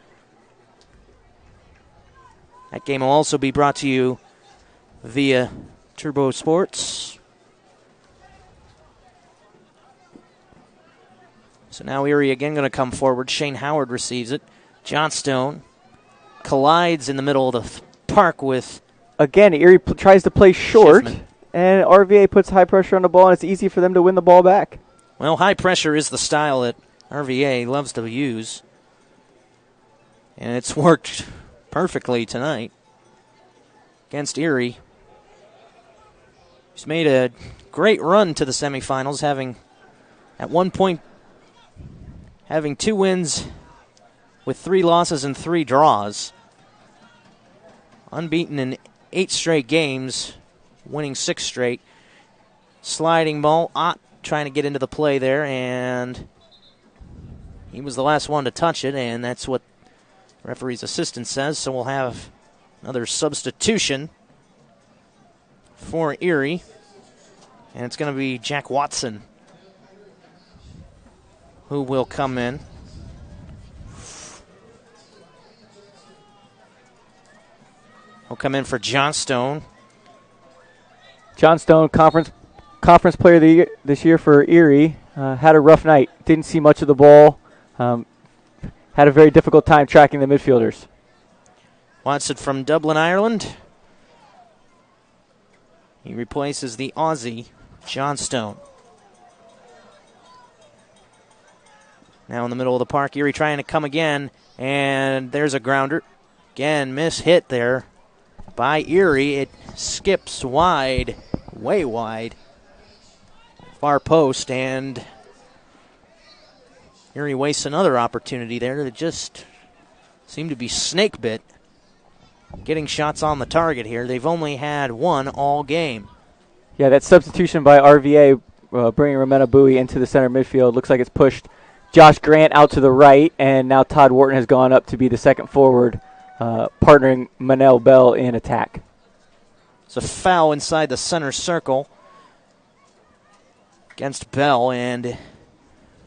That game will also be brought to you via Turbo Sports. So now Erie again going to come forward. Shane Howard receives it. Johnstone collides in the middle of the park with... Again, Erie tries to play short, Schiffman. And RVA puts high pressure on the ball, and it's easy for them to win the ball back. Well, high pressure is the style that RVA loves to use. And it's worked perfectly tonight against Erie. He's made a great run to the semifinals, having at one point having 2 wins with 3 losses and 3 draws. Unbeaten in 8 straight games, winning 6 straight. Sliding ball, Ott trying to get into the play there, and he was the last one to touch it, and that's what the referee's assistant says. So we'll have another substitution for Erie, and it's going to be Jack Watson who will come in. He'll come in for Johnstone. Johnstone, conference player of the year this year for Erie, had a rough night. Didn't see much of the ball. Had a very difficult time tracking the midfielders. Watson from Dublin, Ireland. He replaces the Aussie, Johnstone. Now in the middle of the park, Erie trying to come again, and there's a grounder. Again, miss-hit there by Erie. It skips wide, way wide. Far post, and Erie wastes another opportunity there that just seemed to be snake bit. Getting shots on the target here. They've only had 1 all game. Yeah, that substitution by RVA, bringing Romena Bowie into the center midfield, looks like it's pushed Josh Grant out to the right, and now Todd Wharton has gone up to be the second forward, partnering Manel Bell in attack. It's a foul inside the center circle against Bell, and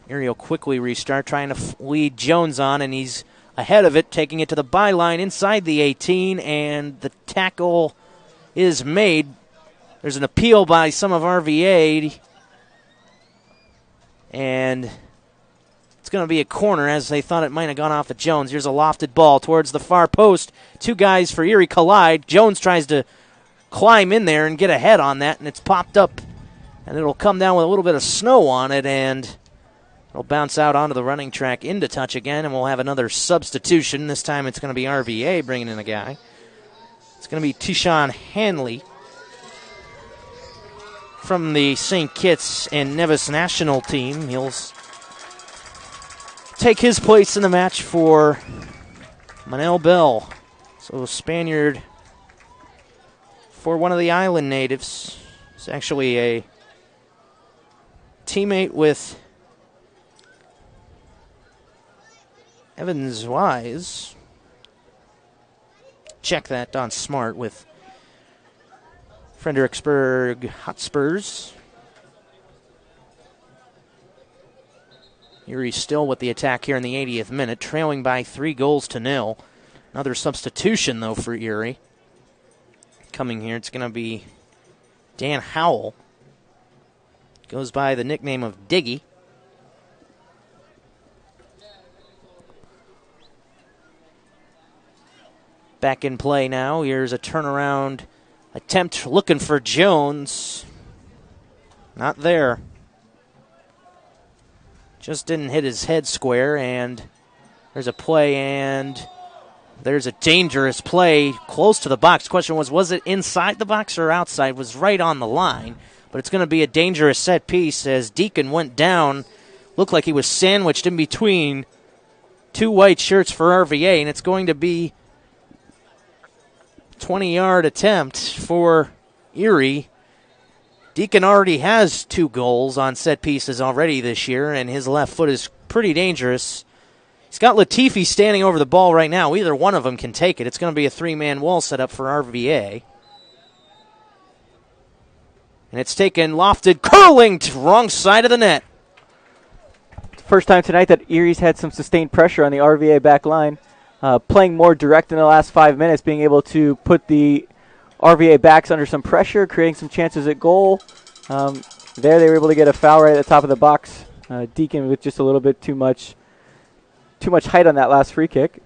Erie will quickly restart, trying to lead Jones on, and he's ahead of it, taking it to the byline inside the 18, and the tackle is made. There's an appeal by some of RVA, and it's going to be a corner, as they thought it might have gone off of Jones. Here's a lofted ball towards the far post. 2 guys for Erie collide. Jones tries to climb in there and get ahead on that, and it's popped up, and it'll come down with a little bit of snow on it, and it'll bounce out onto the running track into touch again, and we'll have another substitution. This time it's going to be RVA bringing in a guy. It's going to be Tishon Hanley from the St. Kitts and Nevis national team. He'll take his place in the match for Manel Bell. So Spaniard for one of the island natives. It's actually a teammate with Evans Wise. Check that on Smart with Fredericksburg Hotspurs. Erie still with the attack here in the 80th minute, trailing by 3-0. Another substitution, though, for Erie. Coming here, it's going to be Dan Howell. Goes by the nickname of Diggy. Back in play now. Here's a turnaround attempt looking for Jones. Not there. Just didn't hit his head square, and there's a play, and there's a dangerous play close to the box. Question was it inside the box or outside? It was right on the line, but it's going to be a dangerous set piece as Deacon went down. Looked like he was sandwiched in between two white shirts for RVA, and it's going to be 20-yard attempt for Erie. Deacon already has 2 goals on set pieces already this year, and his left foot is pretty dangerous. He's got Latifi standing over the ball right now. Either one of them can take it. It's going to be a 3-man wall set up for RVA. And it's taken, lofted, curling to wrong side of the net. First time tonight that Erie's had some sustained pressure on the RVA back line. Playing more direct in the last 5 minutes, being able to put the RVA backs under some pressure, creating some chances at goal. There they were able to get a foul right at the top of the box. Deacon with just a little bit too much height on that last free kick.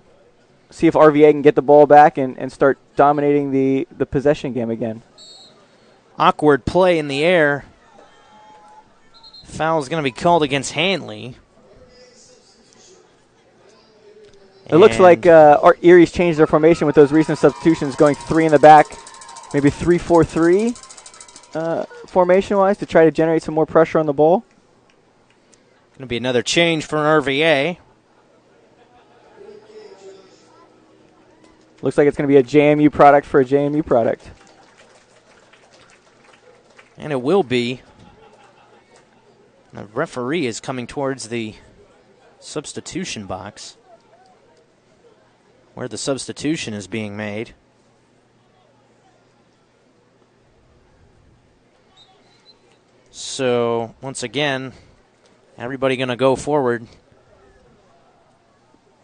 See if RVA can get the ball back and start dominating the possession game again. Awkward play in the air. Foul is going to be called against Hanley. It looks like Erie's changed their formation with those recent substitutions, going 3 in the back, maybe 3-4-3 formation-wise to try to generate some more pressure on the ball. Going to be another change for RVA. Looks like it's going to be a JMU product for a JMU product. And it will be. The referee is coming towards the substitution box where the substitution is being made. So, once again, everybody going to go forward.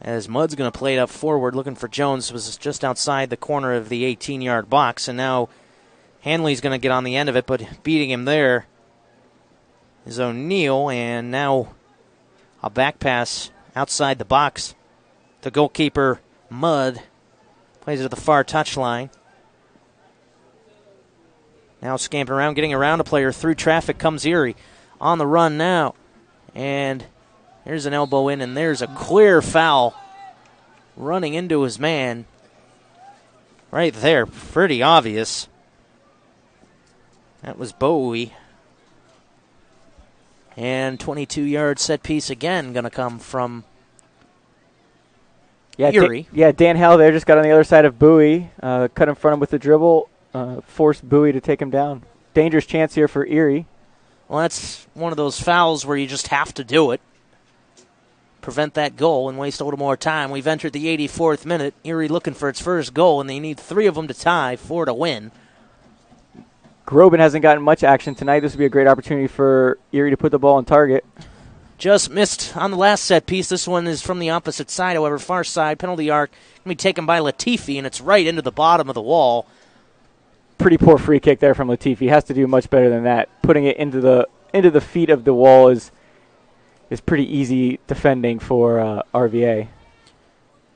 As Mudd's going to play it up forward, looking for Jones, was just outside the corner of the 18-yard box, and now Hanley's going to get on the end of it, but beating him there is O'Neill, and now a back pass outside the box. The goalkeeper, Mudd, plays it at the far touchline. Now scampering around, getting around a player through traffic comes Erie. On the run now. And there's an elbow in, and there's a clear foul running into his man. Right there, pretty obvious. That was Bowie. And 22-yard set piece again going to come from Erie. Dan Howell there just got on the other side of Bowie, cut in front of him with the dribble, forced Bowie to take him down. Dangerous chance here for Erie. Well, that's one of those fouls where you just have to do it. Prevent that goal and waste a little more time. We've entered the 84th minute. Erie looking for its first goal, and they need 3 of them to tie, 4 to win. Groban hasn't gotten much action tonight. This would be a great opportunity for Erie to put the ball on target. Just missed on the last set piece. This one is from the opposite side, however, far side, penalty arc. Going to be taken by Latifi, and it's right into the bottom of the wall. Pretty poor free kick there from Latifi. Has to do much better than that. Putting it into the feet of the wall is pretty easy defending for RVA.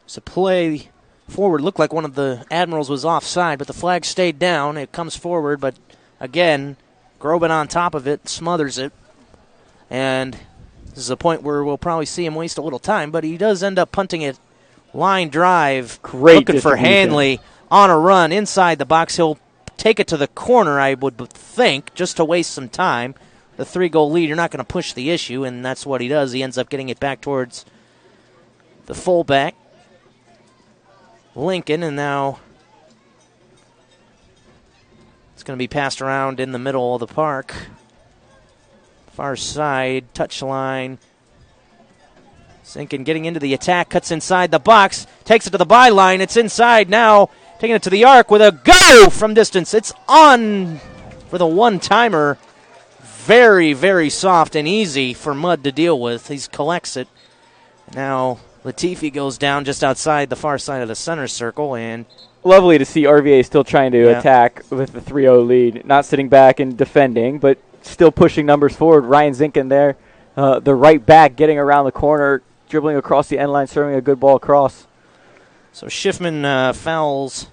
It's a play forward. Looked like one of the Admirals was offside, but the flag stayed down. It comes forward, but again, Groban on top of it, smothers it. And this is a point where we'll probably see him waste a little time, but he does end up punting it line drive. Great looking for Hanley on a run inside the box. He'll take it to the corner, I would think, just to waste some time. The 3-goal lead, you're not going to push the issue, and that's what he does. He ends up getting it back towards the fullback, Lincoln, and now it's going to be passed around in the middle of the park. Far side, touchline. Lincoln getting into the attack, cuts inside the box, takes it to the byline. It's inside now, taking it to the arc with a go from distance. It's on for the one-timer. Very, very soft and easy for Mudd to deal with. He collects it. Now Latifi goes down just outside the far side of the center circle. And lovely to see RVA still trying to attack with the 3-0 lead. Not sitting back and defending, but still pushing numbers forward. Ryan Zinkin there, the right back getting around the corner, dribbling across the end line, serving a good ball across. So Schiffman fouls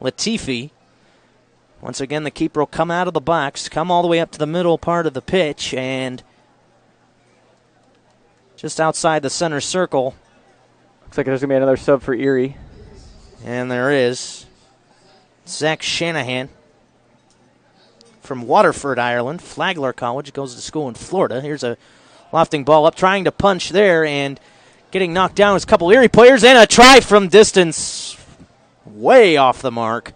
Latifi. Once again, the keeper will come out of the box, come all the way up to the middle part of the pitch, and just outside the center circle. Looks like there's going to be another sub for Erie. And there is. Zach Shanahan from Waterford, Ireland. Flagler College, goes to school in Florida. Here's a lofting ball up, trying to punch there, and getting knocked down is a couple Erie players, and a try from distance. Way off the mark.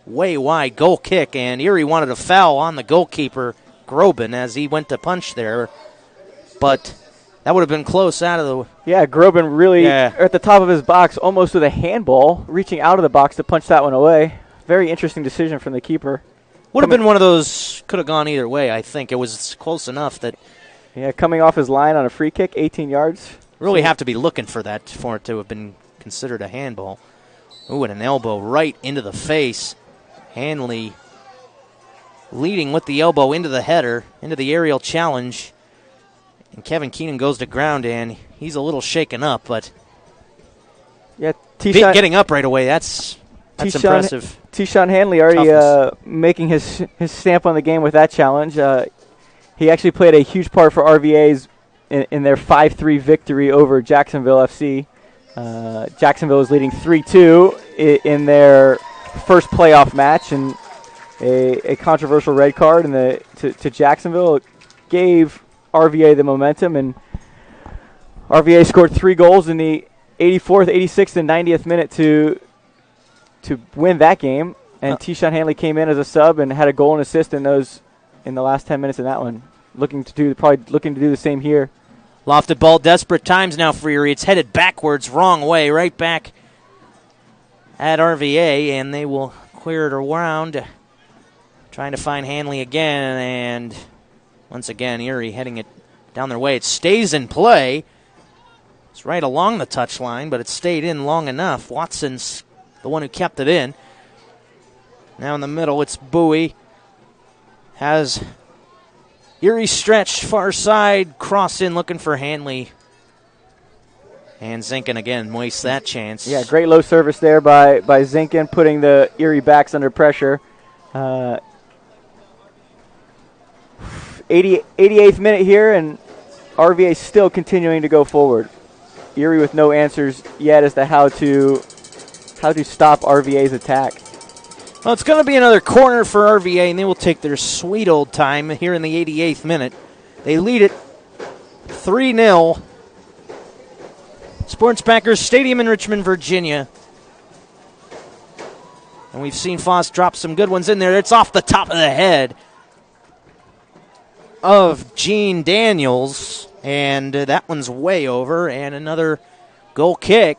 Way wide goal kick, and Erie wanted a foul on the goalkeeper, Groban, as he went to punch there. But that would have been close out of the... Yeah, Groban really at the top of his box, almost with a handball, reaching out of the box to punch that one away. Very interesting decision from the keeper. Would have been one of those, could have gone either way, I think. It was close enough that... Yeah, coming off his line on a free kick, 18 yards. Really have to be looking for that for it to have been considered a handball. Ooh, and an elbow right into the face. Hanley leading with the elbow into the header, into the aerial challenge. And Kevin Keenan goes to ground, and he's a little shaken up, but getting up right away, that's impressive. T-Sean Hanley already making his stamp on the game with that challenge. He actually played a huge part for RVA's in their 5-3 victory over Jacksonville FC. Jacksonville is leading 3-2 in their first playoff match, and a controversial red card to Jacksonville gave RVA the momentum, and RVA scored 3 goals in the 84th, 86th, and 90th minute to win that game. And T-Sean Hanley came in as a sub and had a goal and assist in the last 10 minutes of that one. Looking to do the same here. Lofted ball, desperate times now for Erie. It's headed backwards, wrong way, right back at RVA, and they will clear it around, trying to find Hanley again, and once again, Erie heading it down their way. It stays in play. It's right along the touchline, but it stayed in long enough. Watson's the one who kept it in. Now in the middle, it's Bowie. Has Erie stretched, far side, cross in, looking for Hanley. And Zinkin again wastes that chance. Yeah, great low service there by Zinkin, putting the Erie backs under pressure. 88th minute here, and RVA still continuing to go forward. Erie with no answers yet as to how to stop RVA's attack. Well, it's going to be another corner for RVA, and they will take their sweet old time here in the 88th minute. They lead it 3-0. Sports Backers Stadium in Richmond, Virginia. And we've seen Foss drop some good ones in there. It's off the top of the head of Gene Daniels, and that one's way over, and another goal kick.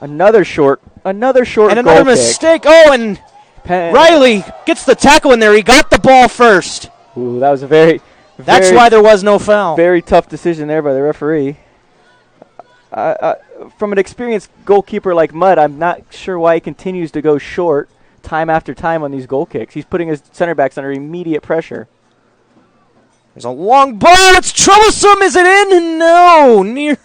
Another short and another goal mistake. Oh, and Riley gets the tackle in there. He got the ball first. Ooh, that was a very That's why there was no foul. Very tough decision there by the referee. From an experienced goalkeeper like Mudd, I'm not sure why he continues to go short time after time on these goal kicks. He's putting his center backs under immediate pressure. There's a long ball. It's troublesome. Is it in? No. Near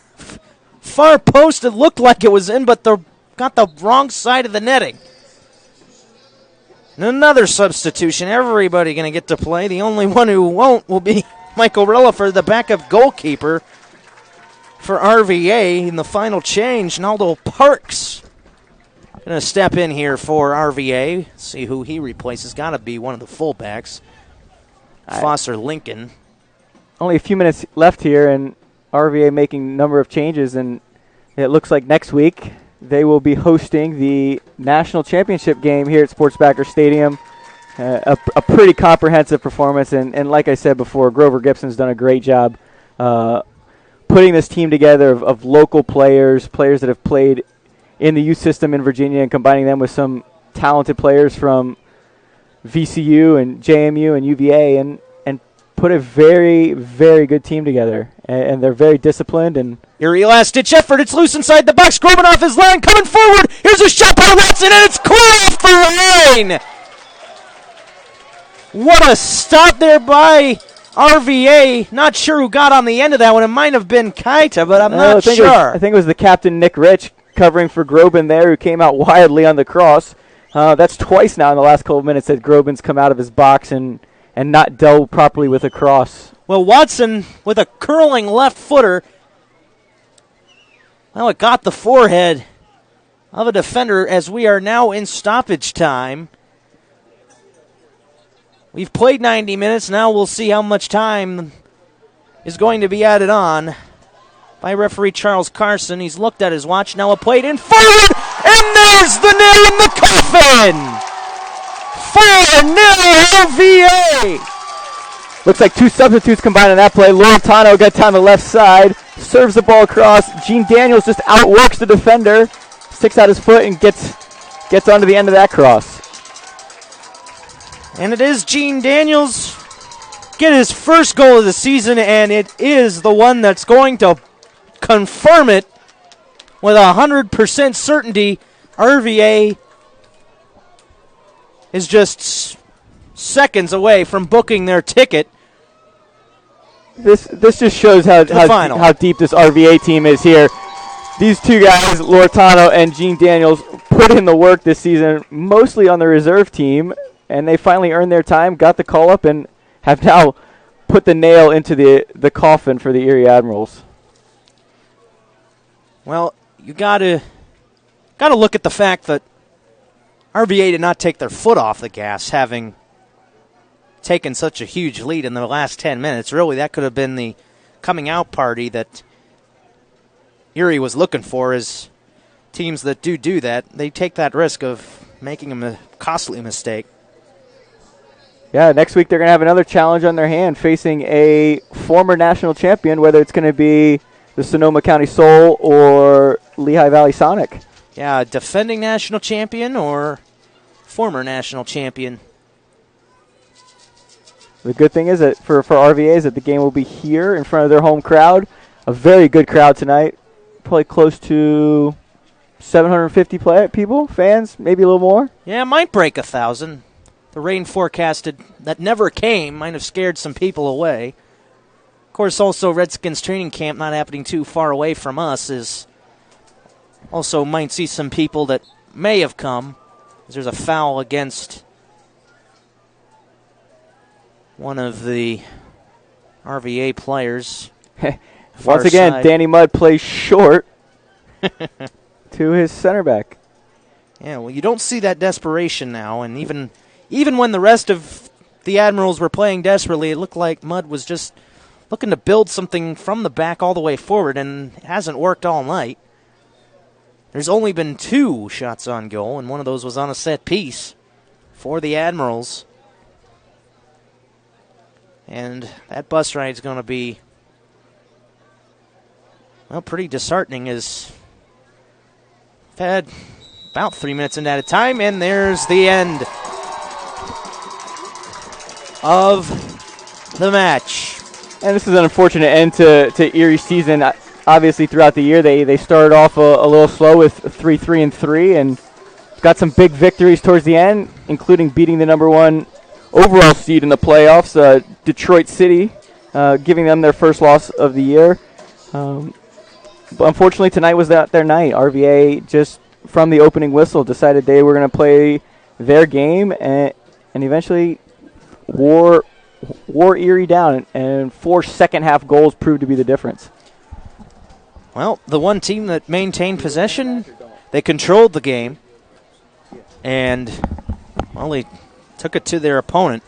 far post. It looked like it was in, but the got the wrong side of the netting. And another substitution. Everybody going to get to play. The only one who won't will be Michael Rilla for the backup goalkeeper for RVA in the final change. Naldo Parks going to step in here for RVA. See who he replaces. Got to be one of the fullbacks. Foster Lincoln. Only a few minutes left here, and RVA making a number of changes, and it looks like next week they will be hosting the National Championship game here at Sportsbacker Stadium. A pretty comprehensive performance, and like I said before, Grover Gibson's done a great job putting this team together of local players that have played in the youth system in Virginia, and combining them with some talented players from VCU and JMU and UVA, and put a very, very good team together. And they're very disciplined. And Erie last-ditch effort. It's loose inside the box. Groban off his line, coming forward. Here's a shot by Watson, and it's clear off the line. What a stop there by RVA. Not sure who got on the end of that one. It might have been Kaita, but I'm not sure. I think it was the captain, Nick Rich, covering for Groban there, who came out wildly on the cross. That's twice now in the last couple of minutes that Groban's come out of his box and not dealt properly with a cross. Well, Watson with a curling left footer. Well, it got the forehead of a defender as we are now in stoppage time. We've played 90 minutes. Now we'll see how much time is going to be added on by referee Charles Carson. He's looked at his watch. Now a plate in forward, and there's the nail in the coffin. 4-0 RVA. Looks like two substitutes combined on that play. Laurentano got down the left side, serves the ball across. Gene Daniels just outworks the defender, sticks out his foot and gets onto the end of that cross. And it is Gene Daniels get his first goal of the season, and it is the one that's going to confirm it with 100% certainty. RVA is just seconds away from booking their ticket. This just shows how deep this RVA team is here. These two guys, Laurentano and Gene Daniels, put in the work this season, mostly on the reserve team, and they finally earned their time, got the call-up, and have now put the nail into the coffin for the Erie Admirals. Well, you gotta look at the fact that RVA did not take their foot off the gas, having taken such a huge lead in the last 10 minutes. Really, that could have been the coming out party that Erie was looking for, as teams that do that, they take that risk of making a costly mistake. Yeah, next week they're going to have another challenge on their hand, facing a former national champion, whether it's going to be the Sonoma County Soul or Lehigh Valley Sonic. Yeah, defending national champion or former national champion. The good thing is that for RVA is that the game will be here in front of their home crowd. A very good crowd tonight. Probably close to 750 people, fans, maybe a little more. Yeah, it might break 1,000. The rain forecasted that never came might have scared some people away. Of course, also Redskins training camp not happening too far away from us is also might see some people that may have come. There's a foul against one of the RVA players. Once again, side. Danny Mudd plays short to his center back. Yeah, well, you don't see that desperation now, and even when the rest of the Admirals were playing desperately, it looked like Mudd was just looking to build something from the back all the way forward, and it hasn't worked all night. There's only been 2 shots on goal, and one of those was on a set piece for the Admirals. And that bus ride is going to be, well, pretty disheartening, as we've had about 3 minutes into added time, and there's the end of the match. And this is an unfortunate end to Erie's season. Obviously, throughout the year, they started off a little slow with 3-3-3 and got some big victories towards the end, including beating the number 1 overall seed in the playoffs, Detroit City, giving them their first loss of the year. But unfortunately, tonight was not their night. RVA just from the opening whistle decided they were going to play their game and eventually wore Erie down, and 4 second-half goals proved to be the difference. Well, the one team that maintained possession, they controlled the game, and, well, they took it to their opponent.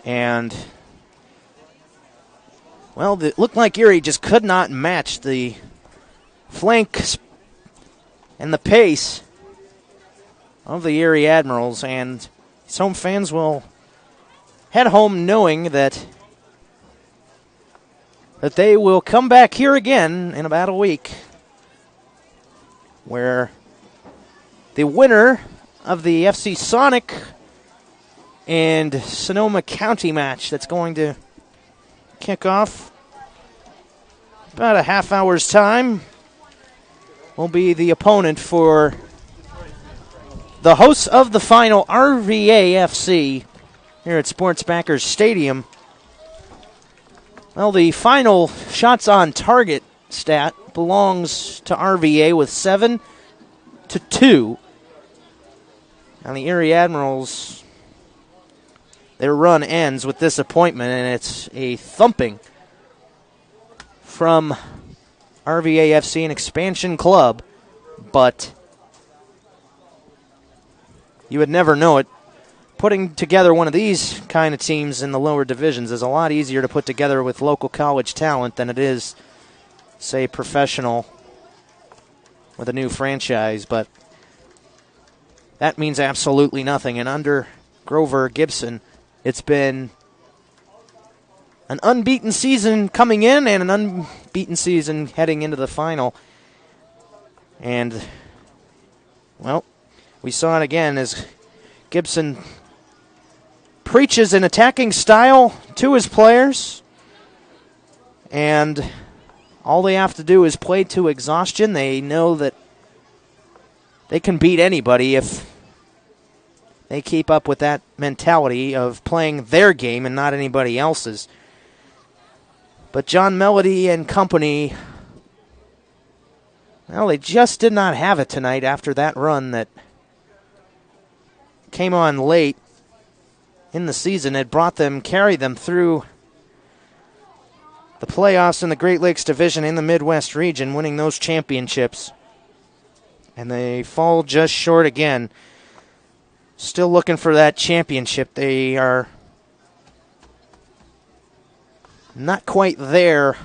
And, well, it looked like Erie just could not match the flank and the pace of the Erie Admirals, and some fans will head home knowing that they will come back here again in about a week, where the winner of the FC Sonic and Sonoma County match that's going to kick off about a half hour's time will be the opponent for the hosts of the final, RVA FC, here at Sports Backers Stadium. Well, the final shots on target stat belongs to RVA with 7-2. And the Erie Admirals, their run ends with disappointment, and it's a thumping from RVA FC, an expansion club, but you would never know it. Putting together one of these kind of teams in the lower divisions is a lot easier to put together with local college talent than it is, say, professional with a new franchise. But that means absolutely nothing. And under Grover Gibson, it's been an unbeaten season coming in and an unbeaten season heading into the final. And, well, we saw it again as Gibson preaches an attacking style to his players, and all they have to do is play to exhaustion. They know that they can beat anybody if they keep up with that mentality of playing their game and not anybody else's. But John Melody and company, well, they just did not have it tonight after that run that came on late in the season. It carried them through the playoffs in the Great Lakes Division in the Midwest region, winning those championships. And they fall just short again. Still looking for that championship. They are not quite there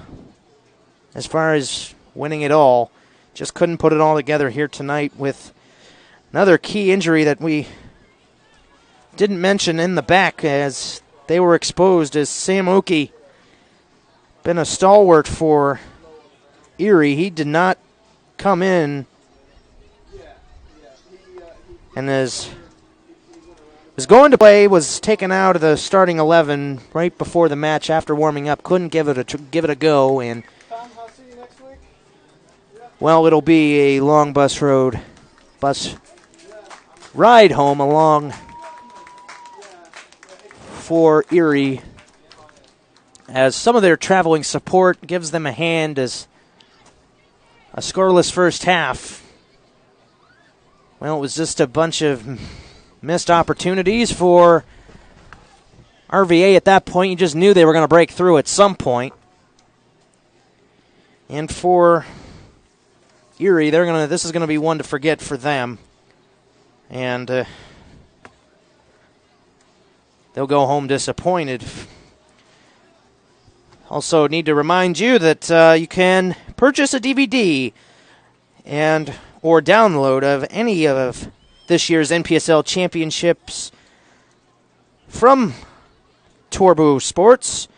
as far as winning it all. Just couldn't put it all together here tonight with another key injury that we didn't mention in the back as they were exposed, as Sam Oki, been a stalwart for Erie. He did not come in and was going to play, was taken out of the starting 11 right before the match after warming up. Couldn't give it a go, and well, it'll be a long bus ride home along for Erie, as some of their traveling support gives them a hand as a scoreless first half. Well, it was just a bunch of missed opportunities for RVA at that point. You just knew they were going to break through at some point. And for Erie, this is going to be one to forget for them. And they'll go home disappointed. Also need to remind you that you can purchase a DVD or download of any of this year's NPSL Championships from Torbo Sports.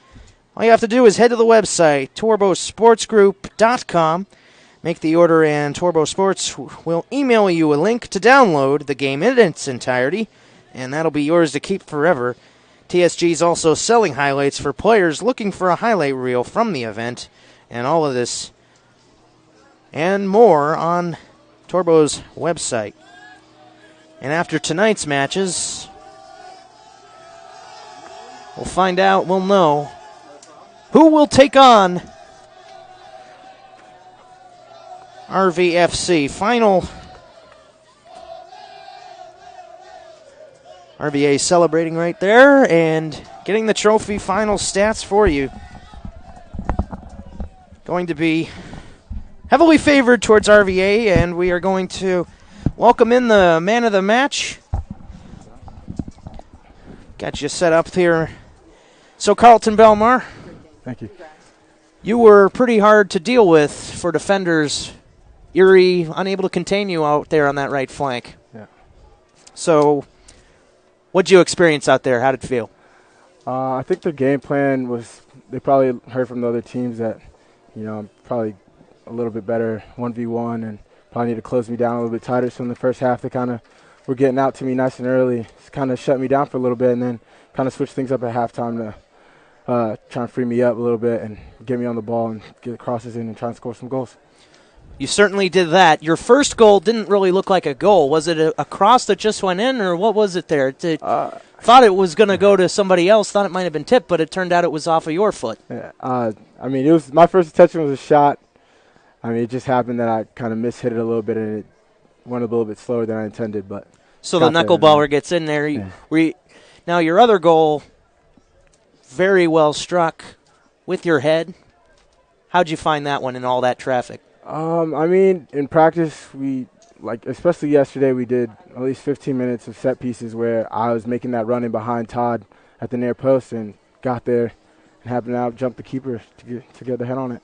All you have to do is head to the website, torbosportsgroup.com. Make the order, and Torbo Sports will email you a link to download the game in its entirety, and that'll be yours to keep forever. TSG is also selling highlights for players looking for a highlight reel from the event, and all of this and more on Torbo's website. And after tonight's matches, we'll know who will take on RVFC. Final. RVA celebrating right there and getting the trophy. Final stats for you. Going to be heavily favored towards RVA, and we are going to welcome in the man of the match. Got you set up here. So, Carlton Belmar. Thank you. You were pretty hard to deal with for defenders. Erie unable to contain you out there on that right flank. Yeah. So, what'd you experience out there? How did it feel? I think the game plan was, they probably heard from the other teams that, I'm probably a little bit better 1v1 and probably need to close me down a little bit tighter. So in the first half, they kind of were getting out to me nice and early. It's kind of shut me down for a little bit and then kind of switched things up at halftime to try and free me up a little bit and get me on the ball and get crosses in and try and score some goals. You certainly did that. Your first goal didn't really look like a goal. Was it a cross that just went in, or what was it there? Thought it was going to go to somebody else, thought it might have been tipped, but it turned out it was off of your foot. Yeah, it was my first intention was a shot. It just happened that I kind of mishit it a little bit, and it went a little bit slower than I intended. But so the knuckleballer gets in there. Yeah. Now your other goal, very well struck with your head. How'd you find that one in all that traffic? In practice, especially yesterday, we did at least 15 minutes of set pieces where I was making that run in behind Todd at the near post and got there and happened to out-jump the keeper to get the head on it.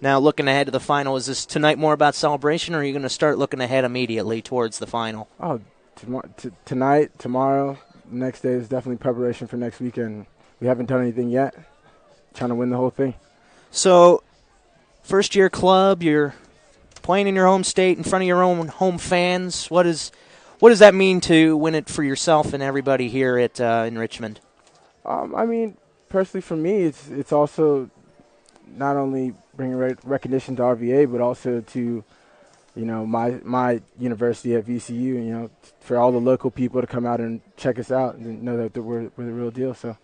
Now, looking ahead to the final, is this tonight more about celebration, or are you going to start looking ahead immediately towards the final? Oh, tonight, tomorrow, next day is definitely preparation for next weekend. We haven't done anything yet. Trying to win the whole thing. So, first-year club, you're playing in your home state in front of your own home fans. What does that mean to win it for yourself and everybody here in Richmond? Personally for me, it's also not only bringing recognition to RVA, but also to, my university at VCU. For all the local people to come out and check us out and know that we're the real deal. So,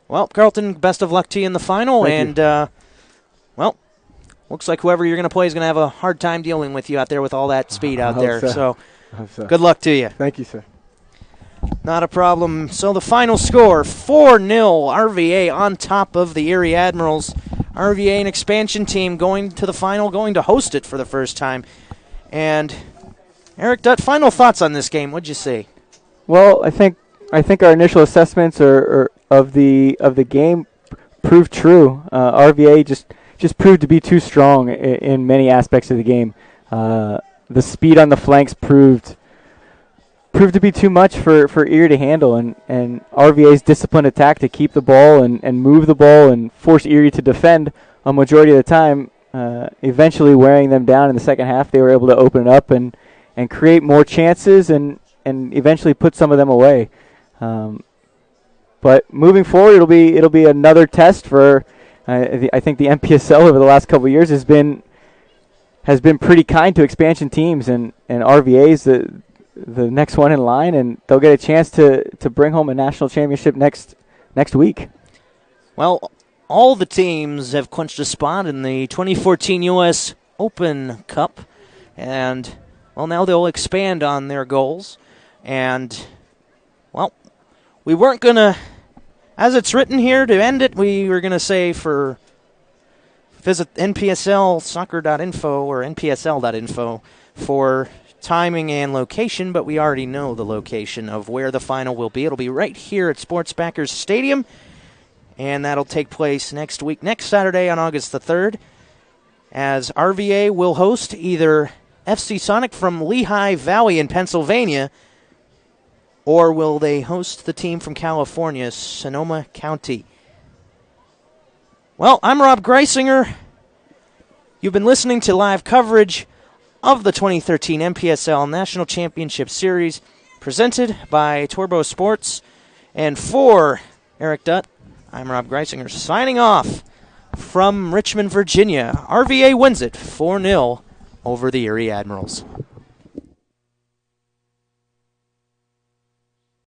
well, Carlton, best of luck to you in the final, Thank you. Looks like whoever you're going to play is going to have a hard time dealing with you out there with all that speed out there. So good luck to you. Thank you, sir. Not a problem. So the final score, 4-0, RVA on top of the Erie Admirals. RVA, an expansion team, going to the final, going to host it for the first time. And, Eric Dutt, final thoughts on this game. What'd you see? Well, I think our initial assessments of the game proved true. RVA just proved to be too strong in many aspects of the game. The speed on the flanks proved to be too much for Erie to handle, and RVA's disciplined attack to keep the ball and move the ball and force Erie to defend a majority of the time, eventually wearing them down in the second half. They were able to open it up and create more chances and eventually put some of them away. But moving forward, it'll be another test for. I think the NPSL over the last couple of years has been pretty kind to expansion teams, and RVA's the next one in line, and they'll get a chance to bring home a national championship next week. Well, all the teams have clinched a spot in the 2014 U.S. Open Cup, and now they'll expand on their goals. And we weren't going to, as it's written here, to end it, we were going to say visit NPSLsoccer.info or NPSL.info for timing and location, but we already know the location of where the final will be. It'll be right here at Sports Backers Stadium, and that'll take place next week, next Saturday on August the 3rd, as RVA will host either FC Sonic from Lehigh Valley in Pennsylvania, or will they host the team from California, Sonoma County? Well, I'm Rob Greisinger. You've been listening to live coverage of the 2013 NPSL National Championship Series, presented by Torbo Sports. And for Eric Dutt, I'm Rob Greisinger, signing off from Richmond, Virginia. RVA wins it 4-0 over the Erie Admirals.